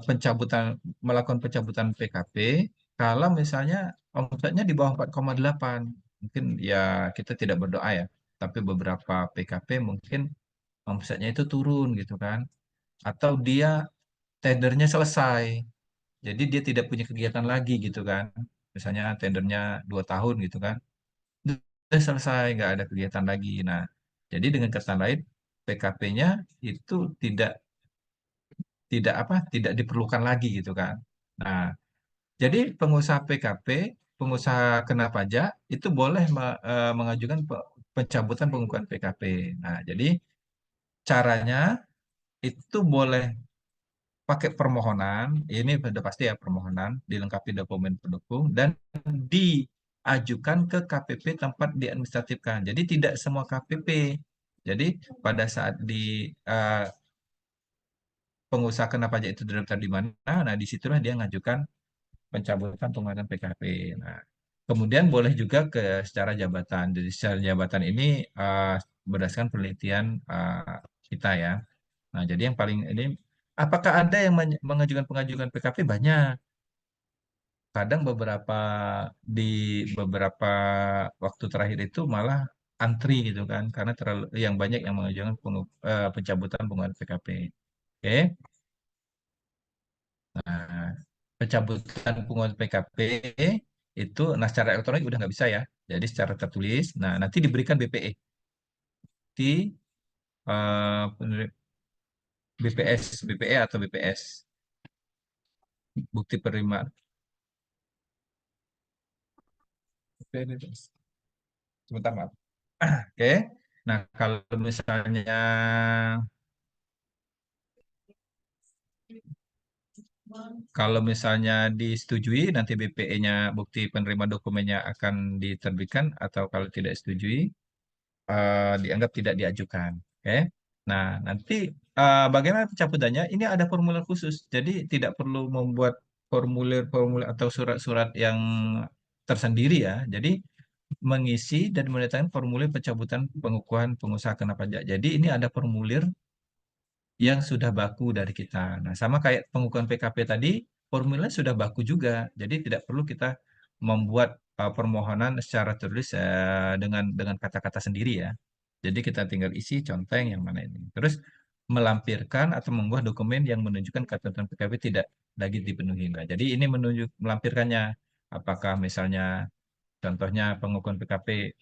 pencabutan, melakukan pencabutan PKP kalau misalnya omsetnya di bawah 4,8? Mungkin ya kita tidak berdoa ya, tapi beberapa PKP mungkin omsetnya itu turun gitu kan. Atau dia tendernya selesai, jadi dia tidak punya kegiatan lagi gitu kan. Misalnya tendernya 2 tahun gitu kan, udah selesai, nggak ada kegiatan lagi. Nah, jadi dengan kata lain, PKP-nya itu tidak diperlukan lagi gitu kan. Nah, jadi pengusaha PKP, pengusaha kena pajak itu boleh mengajukan pencabutan pengukuhan PKP. Nah, jadi caranya itu boleh pakai permohonan, ini sudah pasti ya permohonan, dilengkapi dokumen pendukung dan diajukan ke KPP tempat diadministratifkan. Jadi tidak semua KPP. Jadi pada saat pengusaha kena pajak itu terdaftar di mana, nah disitulah dia mengajukan pencabutan penguatan PKP. Nah, Kemudian boleh juga ke secara jabatan. Jadi secara jabatan ini berdasarkan penelitian kita ya. Nah, jadi yang paling ini, apakah ada yang mengajukan pengajukan PKP? Banyak. Kadang di beberapa waktu terakhir itu malah antri gitu kan, karena terlalu yang banyak yang mengajukan pencabutan penggunaan PKP. Oke. Nah, pencabutan penggunaan PKP itu, nah secara elektronik udah nggak bisa ya. Jadi secara tertulis, nah nanti diberikan BPE di BPE atau BPS, bukti penerimaan. Sebentar, maaf. Oke. Nah, kalau misalnya disetujui, nanti BPE-nya, bukti penerima dokumennya akan diterbitkan, atau kalau tidak setujui, dianggap tidak diajukan. Oke. Nah, nanti bagaimana pencabutannya? Ini ada formulir khusus, jadi tidak perlu membuat formulir-formulir atau surat-surat yang tersendiri ya. Jadi mengisi dan menandatangani formulir pencabutan pengukuhan pengusaha kena pajak. Jadi ini ada formulir yang sudah baku dari kita. Nah, sama kayak pengukuhan PKP tadi, formulanya sudah baku juga. Jadi tidak perlu kita membuat permohonan secara tertulis dengan kata-kata sendiri ya. Jadi kita tinggal isi conteng yang mana ini. Terus melampirkan atau membuat dokumen yang menunjukkan ketentuan PKP tidak lagi dipenuhi. Nah, jadi ini melampirkannya. Apakah misalnya contohnya pengukuhan PKP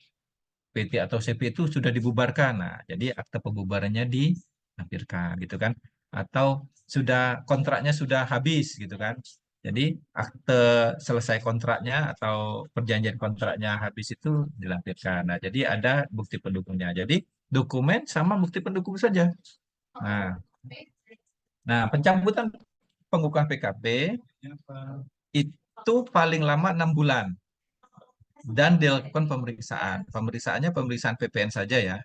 PT atau CP itu sudah dibubarkan. Nah, jadi akte pembubarannya dilampirkan gitu kan. Atau kontraknya sudah habis gitu kan. Jadi akte selesai kontraknya atau perjanjian kontraknya habis itu dilampirkan. Nah, jadi ada bukti pendukungnya. Jadi dokumen sama bukti pendukung saja. Nah, pencabutan pengukuhan PKP itu paling lama 6 bulan dan dilakukan pemeriksaan. Pemeriksaannya pemeriksaan PPN saja ya,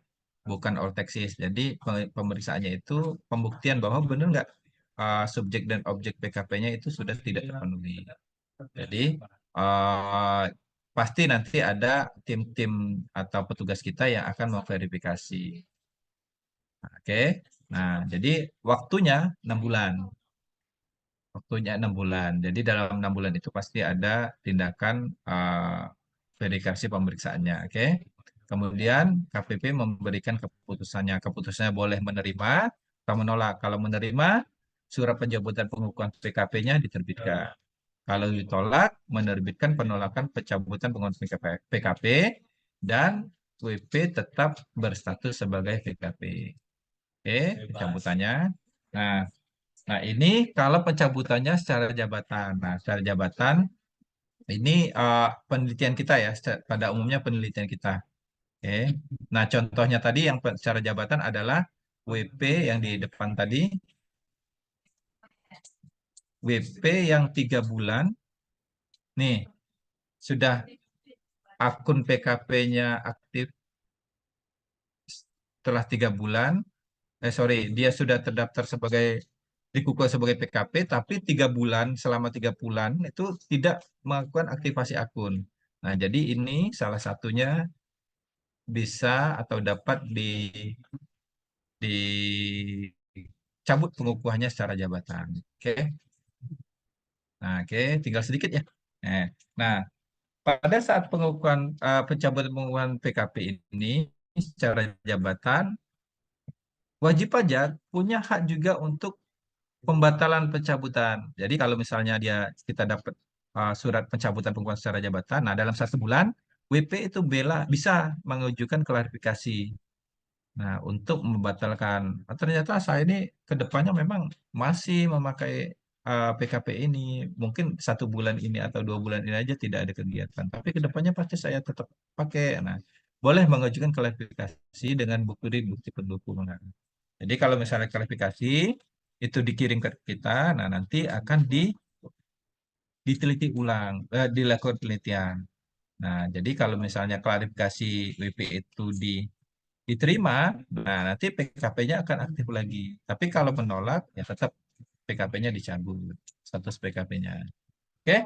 bukan Olteksis. Jadi pemeriksaannya itu pembuktian bahwa benar nggak subjek dan objek PKP-nya itu sudah tidak terpenuhi. Jadi uh, pasti nanti ada tim-tim atau petugas kita yang akan memverifikasi. Oke. Nah, jadi waktunya 6 bulan. Waktunya 6 bulan. Jadi dalam 6 bulan itu pasti ada tindakan verifikasi pemeriksaannya. Oke. Kemudian KPP memberikan keputusannya. Keputusannya boleh menerima atau menolak. Kalau menerima, surat pencabutan pengukuhan PKP-nya diterbitkan. Kalau ditolak, menerbitkan penolakan pencabutan pengukuhan PKP dan WP tetap berstatus sebagai PKP. Oke, pencabutannya. Nah, ini kalau pencabutannya secara jabatan. Nah, secara jabatan ini penelitian kita ya, pada umumnya penelitian kita. Oke. Nah, contohnya tadi yang secara jabatan adalah WP yang di depan tadi, WP yang 3 bulan, nih sudah akun PKP-nya aktif setelah 3 bulan. Sorry, dia sudah terdaftar sebagai dikukuh sebagai PKP, tapi 3 bulan, selama 3 bulan itu tidak melakukan aktivasi akun. Nah, jadi ini salah satunya bisa atau dapat dicabut pengukuhannya secara jabatan. Oke. Nah, tinggal sedikit ya. Eh, Nah, pada saat pencabutan pengukuhan PKP ini secara jabatan, wajib pajak punya hak juga untuk pembatalan pencabutan. Jadi kalau misalnya kita dapat surat pencabutan pengukuhan secara jabatan, nah dalam 1 bulan WP itu bisa mengajukan klarifikasi. Nah, untuk membatalkan. Nah, ternyata saya ini ke depannya memang masih memakai PKP ini. Mungkin 1 bulan ini atau 2 bulan ini aja tidak ada kegiatan. Tapi ke depannya pasti saya tetap pakai. Nah, boleh mengajukan klarifikasi dengan bukti pendukung. Nah, jadi kalau misalnya klarifikasi itu dikirim ke kita, nah nanti akan diteliti ulang, dilakukan penelitian. Nah, jadi kalau misalnya klarifikasi WP itu diterima, nah nanti PKP-nya akan aktif lagi. Tapi kalau menolak, ya tetap PKP-nya dicabut, status PKP-nya. Oke?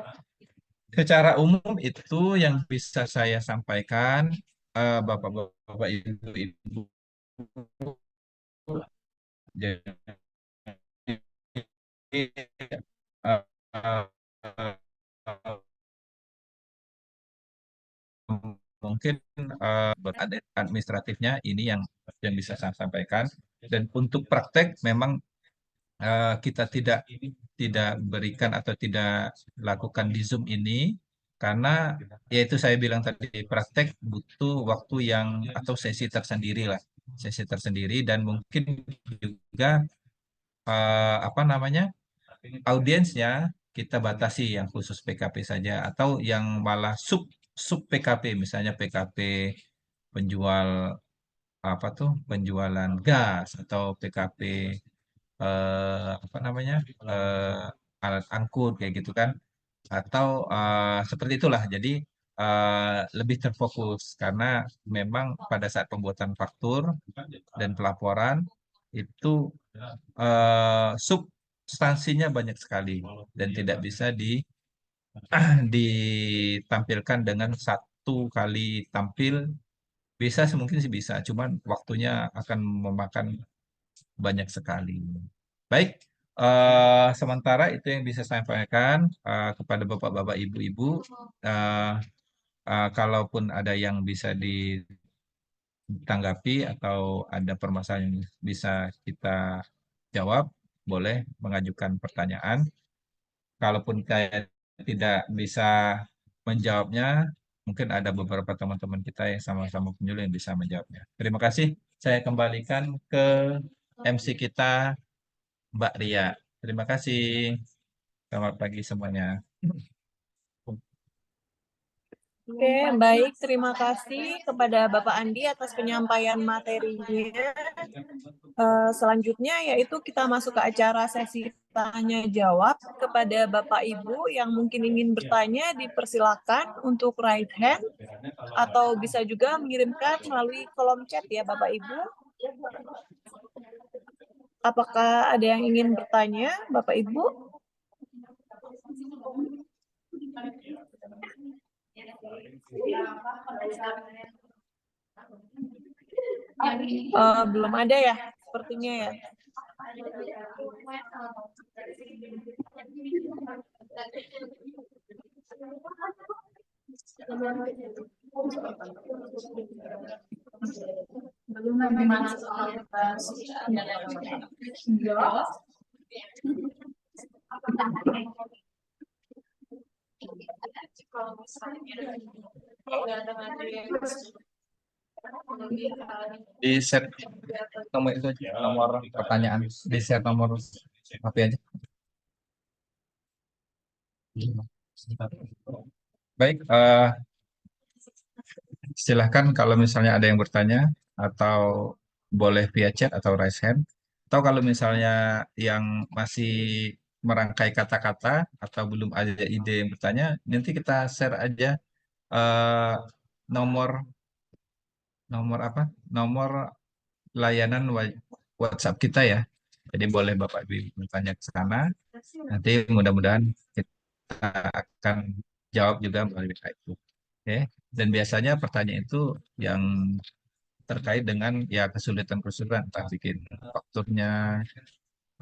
secara umum itu yang bisa saya sampaikan, Bapak-bapak, Ibu-ibu. Jadi, eh, eh, mungkin administratifnya ini yang bisa saya sampaikan. Dan untuk praktek memang kita tidak berikan atau tidak lakukan di Zoom ini karena yaitu saya bilang tadi praktek butuh waktu yang atau sesi tersendiri lah, sesi tersendiri dan mungkin juga apa namanya audiensnya kita batasi yang khusus PKP saja atau yang malah sub PKP misalnya PKP penjual apa tuh penjualan gas atau PKP apa namanya alat angkut kayak gitu kan atau seperti itulah jadi lebih terfokus karena memang pada saat pembuatan faktur dan pelaporan itu substansinya banyak sekali dan tidak bisa ditampilkan dengan satu kali tampil bisa mungkin sih bisa cuman waktunya akan memakan banyak sekali. Baik, sementara itu yang bisa saya sampaikan kepada bapak-bapak, ibu-ibu. Eh, Kalaupun ada yang bisa ditanggapi atau ada permasalahan yang bisa kita jawab, boleh mengajukan pertanyaan. Kalaupun saya tidak bisa menjawabnya, mungkin ada beberapa teman-teman kita yang sama-sama penyuluh yang bisa menjawabnya. Terima kasih. Saya kembalikan ke MC kita, Mbak Ria. Terima kasih. Selamat pagi semuanya. Oke, baik. Terima kasih kepada Bapak Andi atas penyampaian materinya. Selanjutnya yaitu kita masuk ke acara sesi tanya jawab. Kepada Bapak Ibu yang mungkin ingin bertanya dipersilakan untuk raise hand atau bisa juga mengirimkan melalui kolom chat ya Bapak Ibu. Apakah ada yang ingin bertanya Bapak Ibu? Belum ada ya, sepertinya ya. Di set nomor itu aja, nomor pertanyaan. Di set nomor HP aja. Baik, silahkan kalau misalnya ada yang bertanya atau boleh via chat atau raise hand. Atau kalau misalnya yang masih merangkai kata-kata atau belum ada ide yang bertanya, nanti kita share aja eh, nomor nomor apa? Nomor layanan WhatsApp kita ya. Jadi boleh Bapak Ibu bertanya ke sana. Nanti mudah-mudahan kita akan jawab juga melalui itu. Oke. Dan biasanya pertanyaan itu yang terkait dengan ya kesulitan-kesulitan entah bikin fakturnya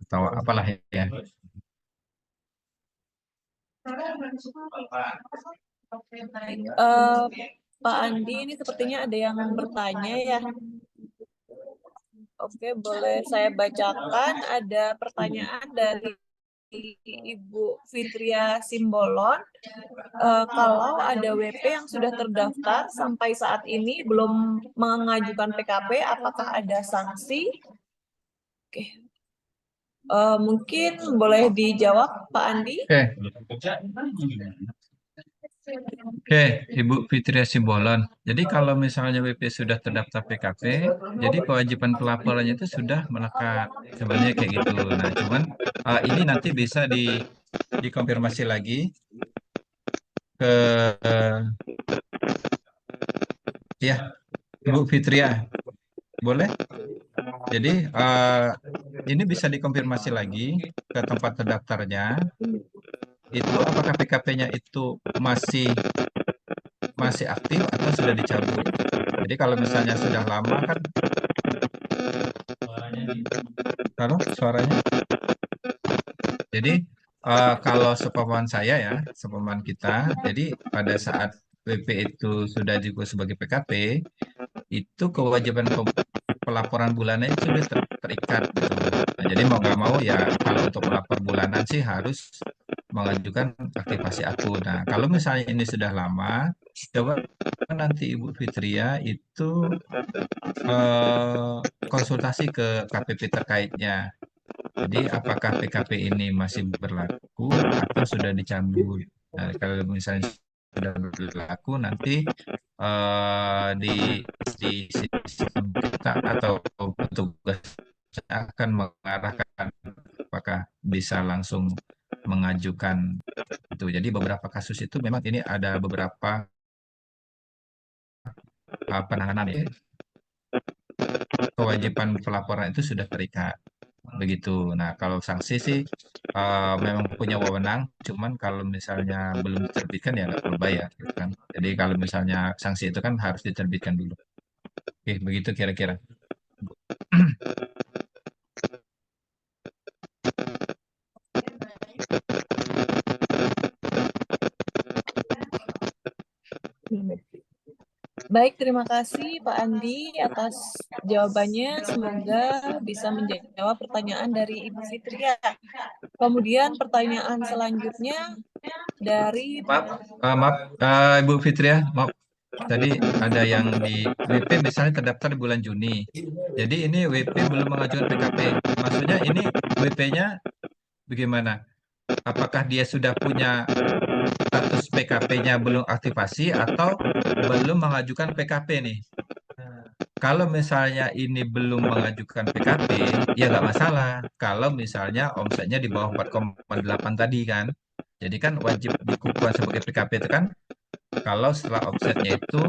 atau apalah ya. Pak Andi, ini sepertinya ada yang bertanya ya. Oke, boleh saya bacakan. Ada pertanyaan dari Ibu Fitria Simbolon. Kalau ada WP yang sudah terdaftar sampai saat ini belum mengajukan PKP, apakah ada sanksi? Oke. Mungkin boleh dijawab, Pak Andi. Oke, Ibu Fitria Simbolon. Jadi kalau misalnya WP sudah terdaftar PKP, jadi kewajiban pelaporannya itu sudah melekat. Sebenarnya kayak gitu. Nah, cuman ini nanti bisa dikonfirmasi lagi ke ya Ibu Fitria. Boleh? Jadi ini bisa dikonfirmasi lagi ke tempat terdaftarnya itu apakah PKP-nya itu masih masih aktif atau sudah dicabut. Jadi kalau misalnya sudah lama kan, kalau suaranya. Jadi kalau sepemahaman saya ya, sepemahaman kita, jadi pada saat WP itu sudah juga sebagai PKP, itu kewajiban pelaporan bulanannya itu sudah terikat gitu. Nah, jadi mau nggak mau ya kalau untuk melapor bulanan sih harus mengajukan aktivasi akun. Nah, kalau misalnya ini sudah lama, coba nanti Ibu Fitria itu eh, konsultasi ke KPP terkaitnya. Jadi apakah PKP ini masih berlaku atau sudah dicabut? Nah, kalau misalnya sudah berlaku nanti di sistem kita atau petugas akan mengarahkan apakah bisa langsung mengajukan itu. Jadi beberapa kasus itu memang ini ada beberapa penanganan ya. Kewajiban pelaporan itu sudah terikat. Begitu. Nah, kalau sanksi sih memang punya wewenang, cuman kalau misalnya belum diterbitkan ya nggak perlu bayar, gitu kan. Jadi kalau misalnya sanksi itu kan harus diterbitkan dulu. Oke, begitu kira-kira. Baik, terima kasih Pak Andi atas jawabannya. Semoga bisa menjawab pertanyaan dari Ibu Fitria. Kemudian pertanyaan selanjutnya dari Maaf, Ibu Fitria, maaf. Tadi ada yang di WP misalnya terdaftar di bulan Juni. Jadi ini WP belum mengajukan PKP. Maksudnya ini WP-nya bagaimana? Apakah dia sudah punya status PKP-nya belum aktivasi atau belum mengajukan PKP nih? Kalau misalnya ini belum mengajukan PKP, ya nggak masalah. Kalau misalnya omsetnya di bawah 4,8 tadi kan. Jadi kan wajib dikukuhkan sebagai PKP itu kan kalau setelah omsetnya itu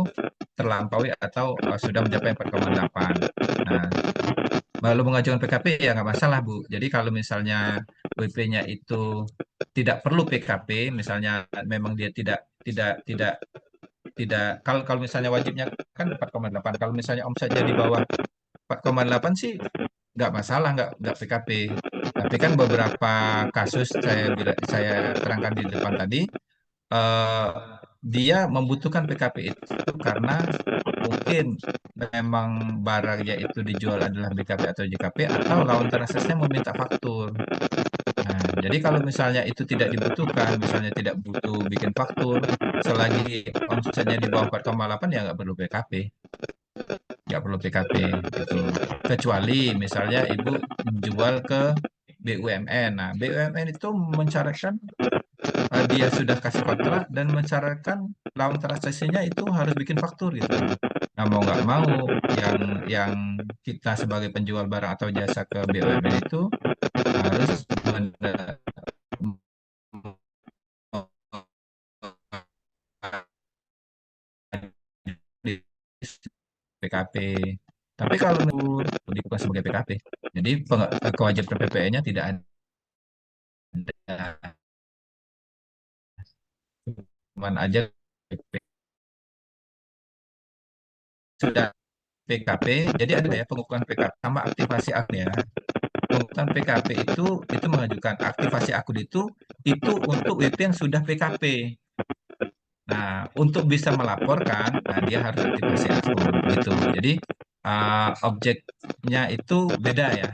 terlampaui atau sudah mencapai 4,8. Nah, belum mengajukan PKP ya nggak masalah, Bu. Jadi kalau misalnya WP-nya itu tidak perlu PKP, misalnya memang dia tidak tidak kalau kalau misalnya wajibnya kan 4,8. Kalau misalnya omsetnya di bawah 4,8 sih nggak masalah, nggak PKP. Tapi kan beberapa kasus saya terangkan di depan tadi, eh, dia membutuhkan PKP itu karena mungkin memang barangnya itu dijual adalah BKP atau JKP atau lawan transaksinya meminta faktur. Nah, jadi kalau misalnya itu tidak dibutuhkan, misalnya tidak butuh bikin faktur, selagi omsetnya di bawah 4,8 ya nggak perlu PKP, nggak perlu PKP gitu. Kecuali misalnya ibu jual ke BUMN. Nah, BUMN itu mensyaratkan dia sudah kasih kontrak dan mensyaratkan lawan transaksinya itu harus bikin faktur gitu. Nah, mau nggak mau yang kita sebagai penjual barang atau jasa ke BUMN itu harus di PKP. Tapi kalau menurut bukan sebagai PKP, jadi kewajiban PPN-nya tidak ada, cuman aja sudah PKP. Jadi ada ya pengukuhan PKP sama aktivasi akun ya. Pengukuhan PKP itu mengajukan aktivasi akun itu untuk WP yang sudah PKP. Nah, untuk bisa melaporkan, nah dia harus aktivasi akun gitu. Jadi objeknya itu beda ya.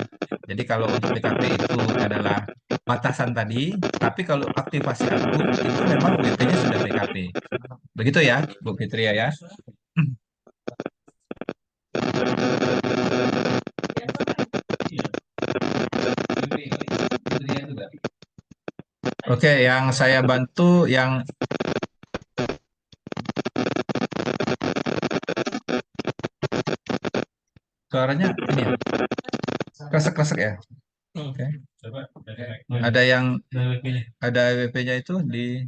Jadi kalau untuk PKP itu adalah batasan tadi, tapi kalau aktivasi akun itu memang WP-nya sudah PKP. Begitu ya, Bu Fitria ya. Oke, yang saya bantu yang suaranya ini ya, kresek-kresek ya. Oke. Ada yang ada WP-nya itu di.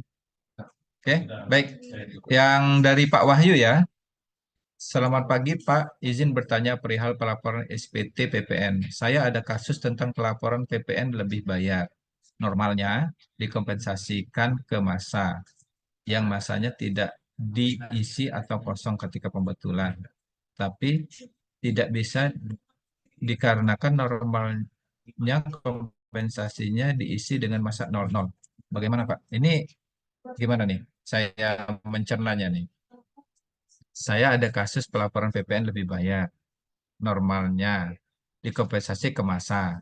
Oke, baik. Yang dari Pak Wahyu ya. Selamat pagi Pak, izin bertanya perihal pelaporan SPT PPN. Saya ada kasus tentang pelaporan PPN lebih bayar. normalnya dikompensasikan ke massa yang massanya tidak diisi atau kosong ketika pembetulan. Tapi tidak bisa dikarenakan normalnya kompensasinya diisi dengan massa 00. Bagaimana Pak? Ini gimana nih? Saya mencernanya nih. Saya ada kasus pelaporan PPN lebih banyak. Normalnya dikompensasi ke massa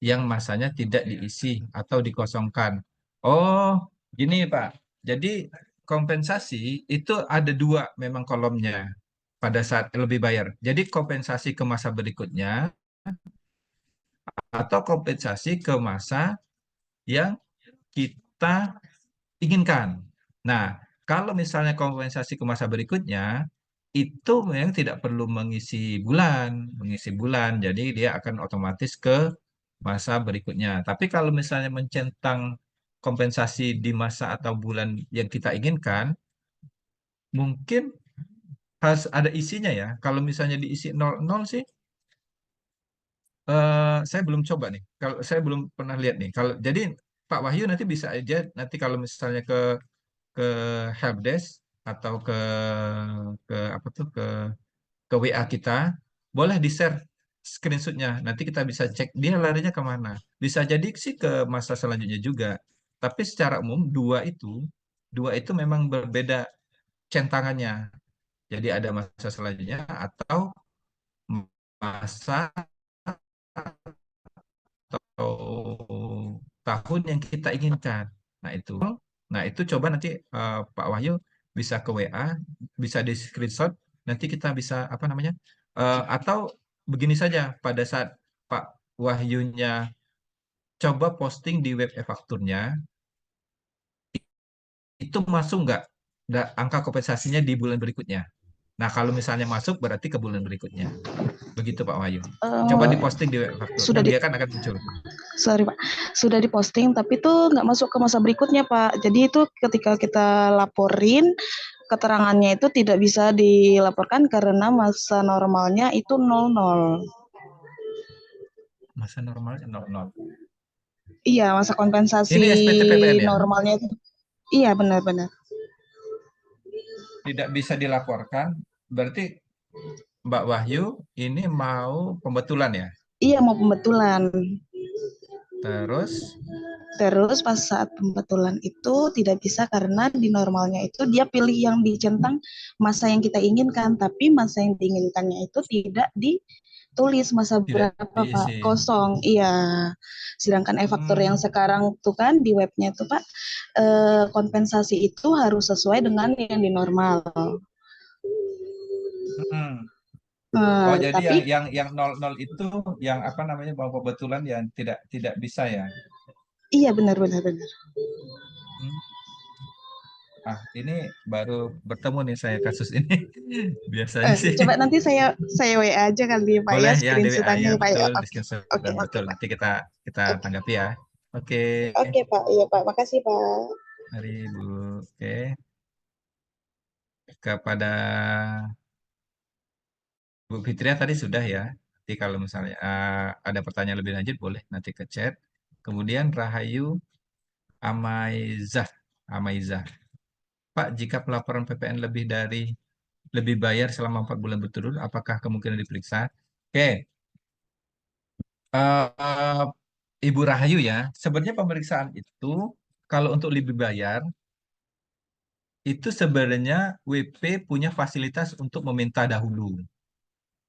yang massanya tidak diisi atau dikosongkan. Oh, gini Pak. Jadi kompensasi itu ada dua memang kolomnya pada saat lebih bayar. Jadi kompensasi ke masa berikutnya atau kompensasi ke masa yang kita inginkan. Nah, kalau misalnya kompensasi ke masa berikutnya, itu memang tidak perlu mengisi bulan, jadi dia akan otomatis ke masa berikutnya. Tapi kalau misalnya mencentang kompensasi di masa atau bulan yang kita inginkan, mungkin harus ada isinya ya. Kalau misalnya diisi 00 sih, saya belum coba nih. Kalau saya belum pernah lihat nih. Kalau jadi Pak Wahyu nanti bisa aja nanti kalau misalnya ke helpdesk atau ke apa tuh ke WA kita, boleh di-share screenshotnya. Nanti kita bisa cek dia larinya kemana. Bisa jadi sih ke masa selanjutnya juga. Tapi secara umum dua itu memang berbeda centangannya. Jadi ada masa selanjutnya atau masa atau tahun yang kita inginkan. Nah itu, coba nanti Pak Wahyu bisa ke WA, bisa di screenshot, nanti kita bisa apa namanya? Atau begini saja, pada saat Pak Wahyunya coba posting di web e-fakturnya, itu masuk nggak angka kompensasinya di bulan berikutnya. Nah kalau misalnya masuk berarti ke bulan berikutnya. Begitu Pak Wahyu. Coba Eh, diposting di web e-faktur, sudah dia kan akan muncul. sorry Pak, sudah diposting tapi tuh nggak masuk ke masa berikutnya Pak. Jadi itu ketika kita laporin keterangannya itu tidak bisa dilaporkan karena masa normalnya itu 00. Masa normalnya 00. Iya, masa kompensasi Ini SPT PPN ya? normalnya itu. Iya, benar-benar. Tidak bisa dilaporkan, berarti Mbak Wahyu ini mau pembetulan ya? Iya, mau pembetulan. Terus, Terus pas saat pembetulan itu tidak bisa karena di normalnya itu dia pilih yang dicentang masa yang kita inginkan, tapi masa yang diinginkannya itu tidak ditulis masa tidak berapa Pak, diisi. kosong. Iya. Sedangkan e-faktur yang sekarang tuh kan di webnya itu Pak, kompensasi itu harus sesuai dengan yang di normal. Hmm. Oh, jadi Tapi yang 00 itu yang apa namanya bang pembetulan yang tidak bisa ya? iya benar-benar benar. Hmm. Ah, ini baru bertemu nih saya kasus ini. Biasanya sih Coba nanti saya WA aja kali Pak ya boleh ya DWA screenshotannya ya Pak ya. betul, Oke. screenshot Oke, dan oke betul Pak. nanti kita Oke. tanggapi ya. Oke, Oke Pak, iya Pak. Makasih Pak. mari Bu. Oke, kepada Bu Fitria tadi sudah ya. Nanti kalau misalnya ada pertanyaan lebih lanjut boleh nanti ke chat. Kemudian Rahayu Amaizah. Amaizah. Pak, jika pelaporan PPN lebih bayar selama 4 bulan berturut, apakah kemungkinan diperiksa? Oke, eh, Ibu Rahayu ya, sebenarnya pemeriksaan itu kalau untuk lebih bayar itu sebenarnya WP punya fasilitas untuk meminta dahulu.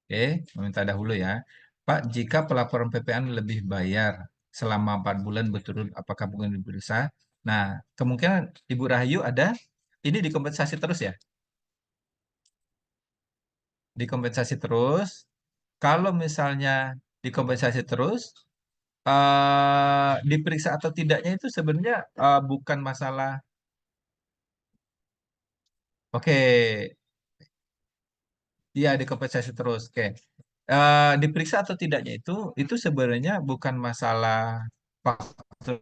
Oke, meminta dahulu ya. Pak, jika pelaporan PPN lebih bayar selama 4 bulan berturut, apakah mungkin diperiksa? Nah, kemungkinan Ibu Rahayu ada, ini dikompensasi terus ya? Dikompensasi terus. Kalau misalnya dikompensasi terus, diperiksa atau tidaknya itu sebenarnya bukan masalah. Oke, iya dikompensasi terus. Oke. Diperiksa atau tidaknya itu sebenarnya bukan masalah faktur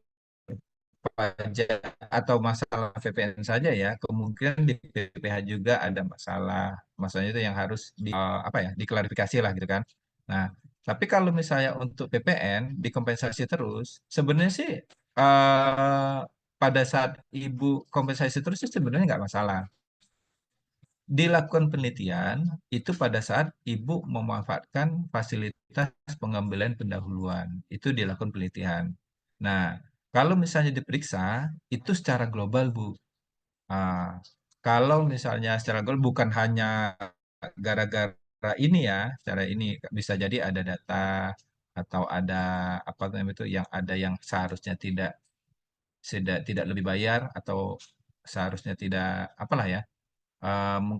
pajak atau masalah VPN saja ya. Kemungkinan di PPH juga ada masalah. Masalahnya itu yang harus apa ya, diklarifikasi lah gitu kan. Nah, Tapi kalau misalnya untuk PPN dikompensasi terus, sebenarnya sih eh, pada saat ibu kompensasi terus sih sebenarnya nggak masalah. Dilakukan penelitian itu pada saat ibu memanfaatkan fasilitas pengambilan pendahuluan. Itu dilakukan penelitian. Nah, kalau misalnya diperiksa, itu secara global, Bu. Ah, kalau misalnya secara global bukan hanya gara-gara ini ya, secara ini bisa jadi ada data atau ada apa namanya itu yang ada yang seharusnya tidak lebih bayar atau seharusnya tidak apalah ya.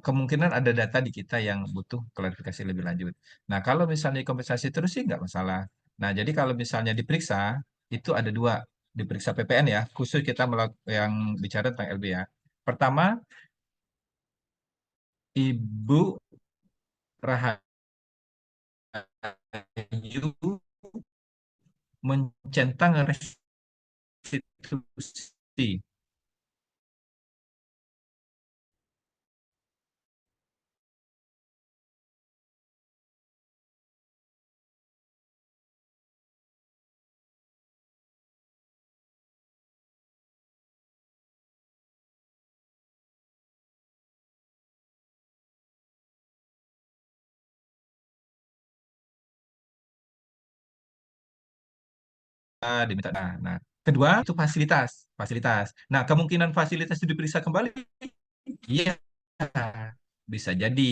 Kemungkinan ada data di kita yang butuh klarifikasi lebih lanjut. Nah, kalau misalnya kompensasi terus sih nggak masalah. Nah, jadi kalau misalnya diperiksa, itu ada dua. Diperiksa PPN ya, khusus kita yang bicara tentang LB ya. Pertama, Ibu Rahayu mencentang restitusi. Diminta. Nah, kedua itu fasilitas, fasilitas. Nah, kemungkinan fasilitas itu diperiksa kembali, iya, bisa jadi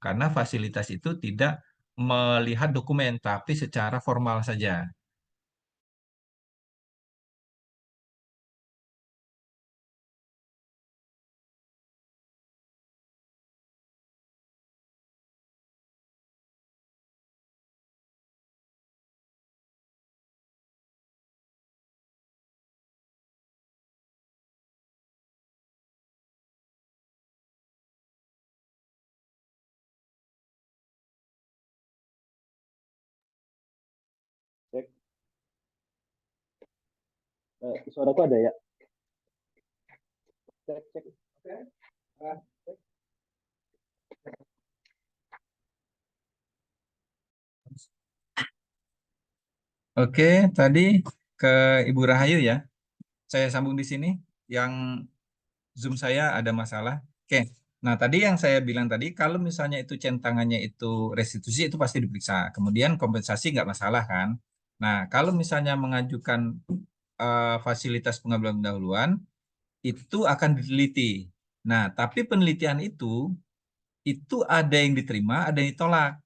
karena fasilitas itu tidak melihat dokumen, tapi secara formal saja. Cek, suaraku ada ya? Cek, cek. Oke, tadi ke Ibu Rahayu ya. Saya sambung di sini. Yang Zoom saya ada masalah. Oke. Nah, tadi yang saya bilang tadi, kalau misalnya itu centangannya itu restitusi, itu pasti diperiksa. Kemudian kompensasi nggak masalah kan? Nah, kalau misalnya mengajukan fasilitas pengambilan pendahuluan, itu akan diteliti. Nah, tapi penelitian itu ada yang diterima, ada yang ditolak.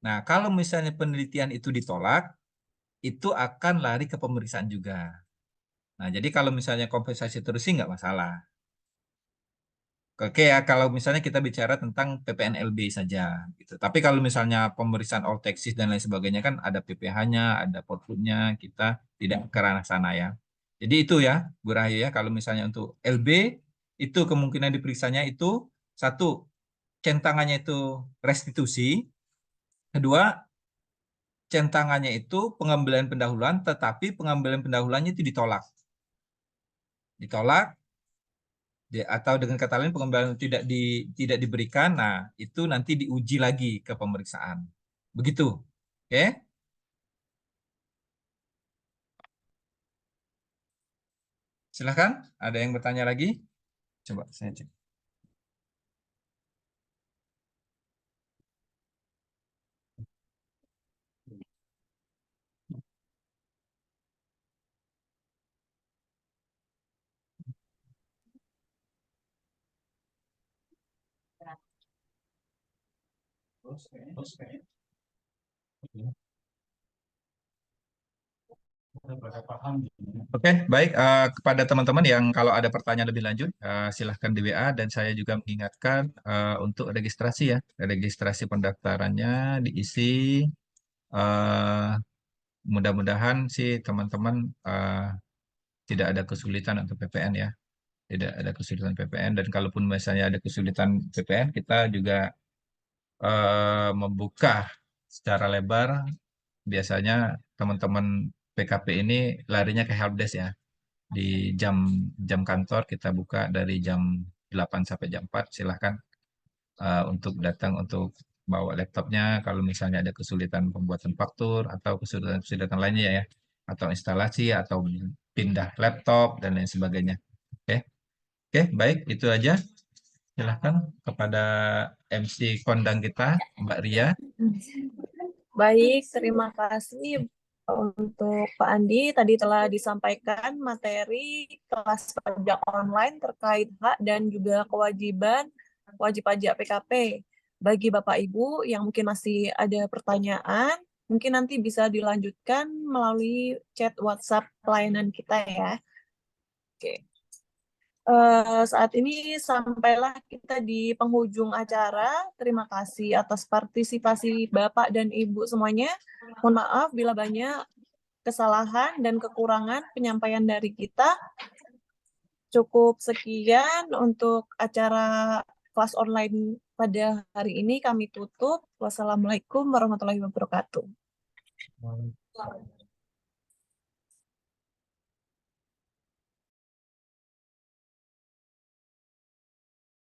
Nah, kalau misalnya penelitian itu ditolak, itu akan lari ke pemeriksaan juga. Nah, jadi kalau misalnya kompensasi terus sih nggak masalah. Oke ya, kalau misalnya kita bicara tentang PPNLB saja, gitu. Tapi kalau misalnya pemeriksaan all taxes dan lain sebagainya kan ada PPh-nya, ada portfolio-nya, kita tidak ke ranah sana ya. Jadi itu ya, Bu Rahayu ya, kalau misalnya untuk LB, itu kemungkinan diperiksanya itu, satu, centangannya itu restitusi, kedua, centangannya itu pengambilan pendahuluan, tetapi pengambilan pendahuluannya itu ditolak. Ditolak, atau dengan kata lain pengembangan tidak diberikan, nah itu nanti diuji lagi ke pemeriksaan. Begitu. Oke? Silahkan, ada yang bertanya lagi? Coba saya cek. Oke, baik. Kepada teman-teman yang kalau ada pertanyaan lebih lanjut, silahkan di WA dan saya juga mengingatkan untuk registrasi ya. Registrasi pendaftarannya diisi. eh, Mudah-mudahan sih teman-teman tidak ada kesulitan untuk PPN ya. Tidak ada kesulitan PPN dan kalaupun misalnya ada kesulitan PPN, kita juga membuka secara lebar. Biasanya teman-teman PKP ini larinya ke helpdesk ya. Di jam jam kantor kita buka dari jam 8 sampai jam 4. Silahkan untuk datang untuk bawa laptopnya kalau misalnya ada kesulitan pembuatan faktur atau kesulitan-kesulitan lainnya ya, atau instalasi atau pindah laptop dan lain sebagainya. Oke, oke, baik itu aja. Silahkan kepada MC kondang kita, Mbak Ria. Baik, terima kasih untuk Pak Andi. Tadi telah disampaikan materi kelas pajak online terkait hak dan juga kewajiban wajib pajak PKP. Bagi Bapak Ibu yang mungkin masih ada pertanyaan, mungkin nanti bisa dilanjutkan melalui chat WhatsApp pelayanan kita ya. Oke. Saat ini sampailah kita di penghujung acara. Terima kasih atas partisipasi Bapak dan Ibu semuanya. Mohon maaf bila banyak kesalahan dan kekurangan penyampaian dari kita. Cukup sekian untuk acara kelas online pada hari ini. Kami tutup. Wassalamualaikum warahmatullahi wabarakatuh.